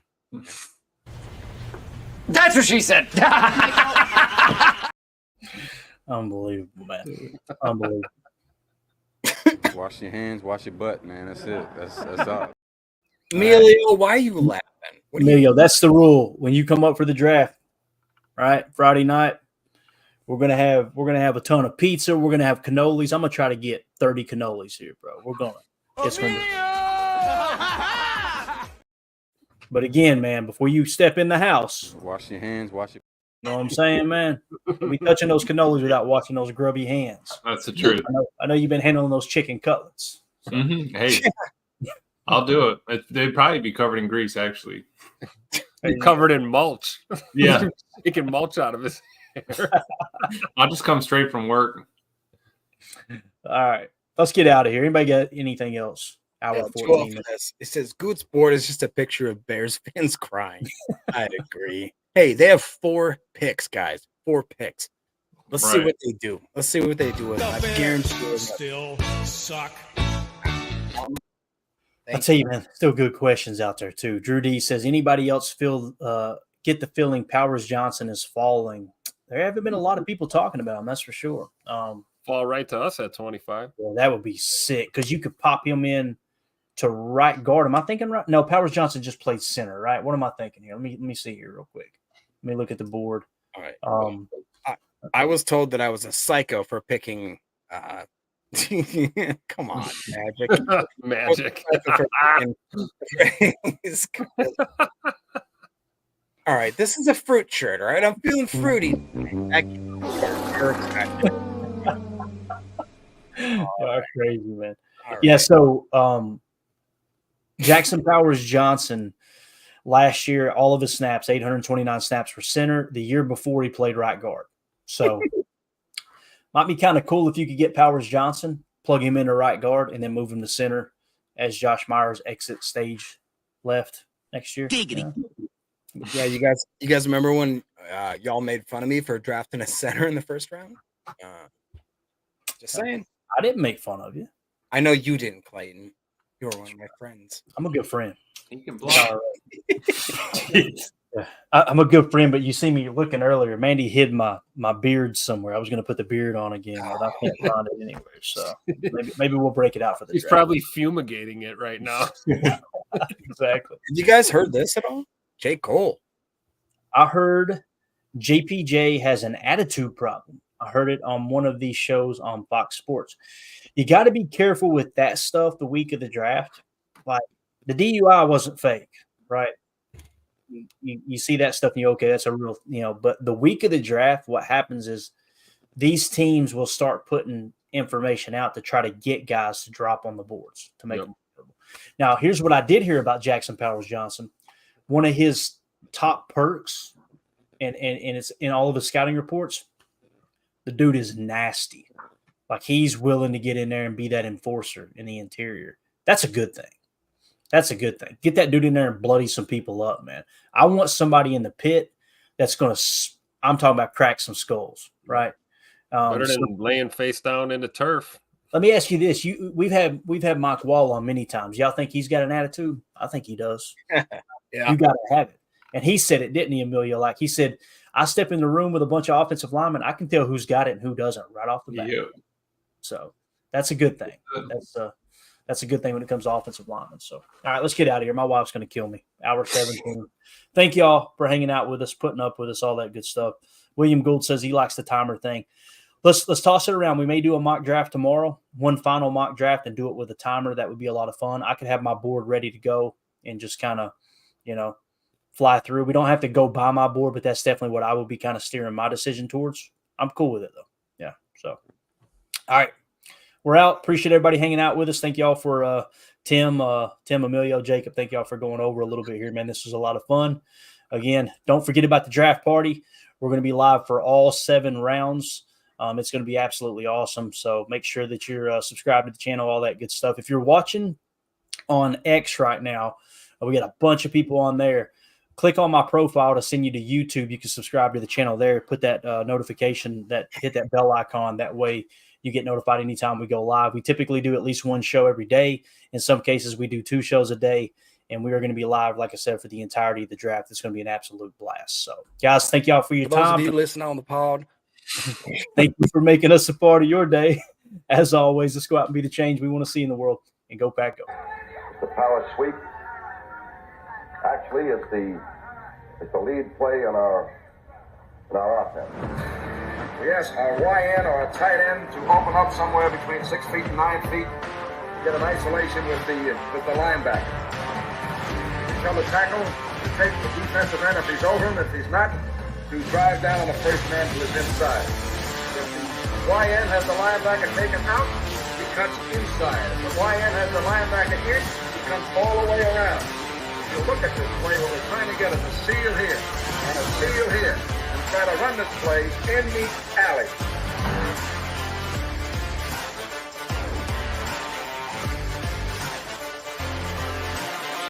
That's what she said. Unbelievable, man. Unbelievable. Wash your hands, wash your butt, man. That's it. That's all. Emilio, why are you laughing? Emilio, that's the rule. When you come up for the draft, right? Friday night, we're gonna have a ton of pizza. We're gonna have cannolis. I'm gonna try to get 30 cannolis here, bro. We're gonna. It's gonna But again, man, before you step in the house, wash your hands, wash your. You know what I'm saying, man? We touching those cannolis without washing those grubby hands. That's the truth. I know you've been handling those chicken cutlets. So. Hey, I'll do it. They'd probably be covered in grease, actually. Be covered in mulch. Yeah. He can mulch out of his hair. I'll just come straight from work. All right. Let's get out of here. Anybody got anything else? Hour 14. It says Goots board is just a picture of Bears fans crying. I'd agree. Hey, they have 4 picks, guys. 4 picks. Let's see what they do. Let's see what they do with it. I guarantee still suck. I'll tell you, man, still good questions out there, too. Drew D says, anybody else get the feeling Powers Johnson is falling? There haven't been a lot of people talking about him, that's for sure. Fall right to us at 25. Well, that would be sick because you could pop him in to right guard. Am I thinking right? No, Powers Johnson just played center, right? What am I thinking here? Let me see here real quick. Let me look at the board. All right. I was told that I was a psycho for picking. Come on, Magic. All right, this is a fruit shirt. All right, I'm feeling fruity. You're crazy, man. Right. Yeah, so Jackson Powers Johnson last year, all of his snaps, 829 snaps for center. The year before, he played right guard. So might be kind of cool if you could get Powers Johnson, plug him into right guard, and then move him to center as Josh Myers exits stage left next year. Yeah, you guys remember when y'all made fun of me for drafting a center in the first round? Just saying. I didn't make fun of you. I know you didn't, Clayton. You were one of my friends. I'm a good friend. He can block. I'm a good friend, but you see me looking earlier. Mandy hid my beard somewhere. I was going to put the beard on again, but I can't find it anywhere. So maybe we'll break it out for the He's draft. probably fumigating it right now. Exactly. You guys heard this at all? J. Cole. I heard JPJ has an attitude problem. I heard it on one of these shows on Fox Sports. You got to be careful with that stuff the week of the draft. Like the DUI wasn't fake, right? You see that stuff and you okay, that's a real, but the week of the draft, what happens is these teams will start putting information out to try to get guys to drop on the boards to make them available. Now, here's what I did hear about Jackson Powers Johnson. One of his top perks, and it's in all of his scouting reports, the dude is nasty. Like he's willing to get in there and be that enforcer in the interior. That's a good thing. That's a good thing. Get that dude in there and bloody some people up, man. I want somebody in the pit that's going to, I'm talking about crack some skulls, right? Better than laying face down in the turf. Let me ask you this. We've had Mike Wall on many times. Y'all think he's got an attitude? I think he does. Yeah. You got to have it. And he said it, didn't he, Emilio? Like he said, I step in the room with a bunch of offensive linemen. I can tell who's got it and who doesn't right off the bat. Yeah. So that's a good thing. That's a good thing when it comes to offensive linemen. So, all right, let's get out of here. My wife's going to kill me. Hour 17. Thank y'all for hanging out with us, putting up with us, all that good stuff. William Gould says he likes the timer thing. Let's toss it around. We may do a mock draft tomorrow, one final mock draft, and do it with a timer. That would be a lot of fun. I could have my board ready to go and just kind of, fly through. We don't have to go by my board, but that's definitely what I would be kind of steering my decision towards. I'm cool with it, though. Yeah, so. All right. We're out. Appreciate everybody hanging out with us. Thank y'all for Tim, Emilio, Jacob. Thank y'all for going over a little bit here, man. This was a lot of fun. Again, don't forget about the draft party. We're going to be live for all 7 rounds. It's going to be absolutely awesome. So make sure that you're subscribed to the channel, all that good stuff. If you're watching on X right now, we got a bunch of people on there. Click on my profile to send you to YouTube. You can subscribe to the channel there. Put that notification, hit that bell icon. That way you get notified anytime we go live. We typically do at least one show every day. In some cases, we do 2 shows a day. And we are going to be live, like I said, for the entirety of the draft. It's going to be an absolute blast. So, guys, thank y'all for your time. Those of you listening on the pod, Thank you for making us a part of your day. As always, let's go out and be the change we want to see in the world, and go Pack Go. The power sweep. Actually, it's the lead play in our offense. We ask our YN or a tight end to open up somewhere between 6 feet and 9 feet. Get an isolation with the linebacker. Come to tackle, to take the defensive end if he's over him. If he's not, to drive down on the first man to his inside. If the YN has the linebacker taken out, he cuts inside. If the YN has the linebacker in, he comes all the way around. If you look at this play, what we're trying to get is a seal here and a seal here, and try to run this play in the alley.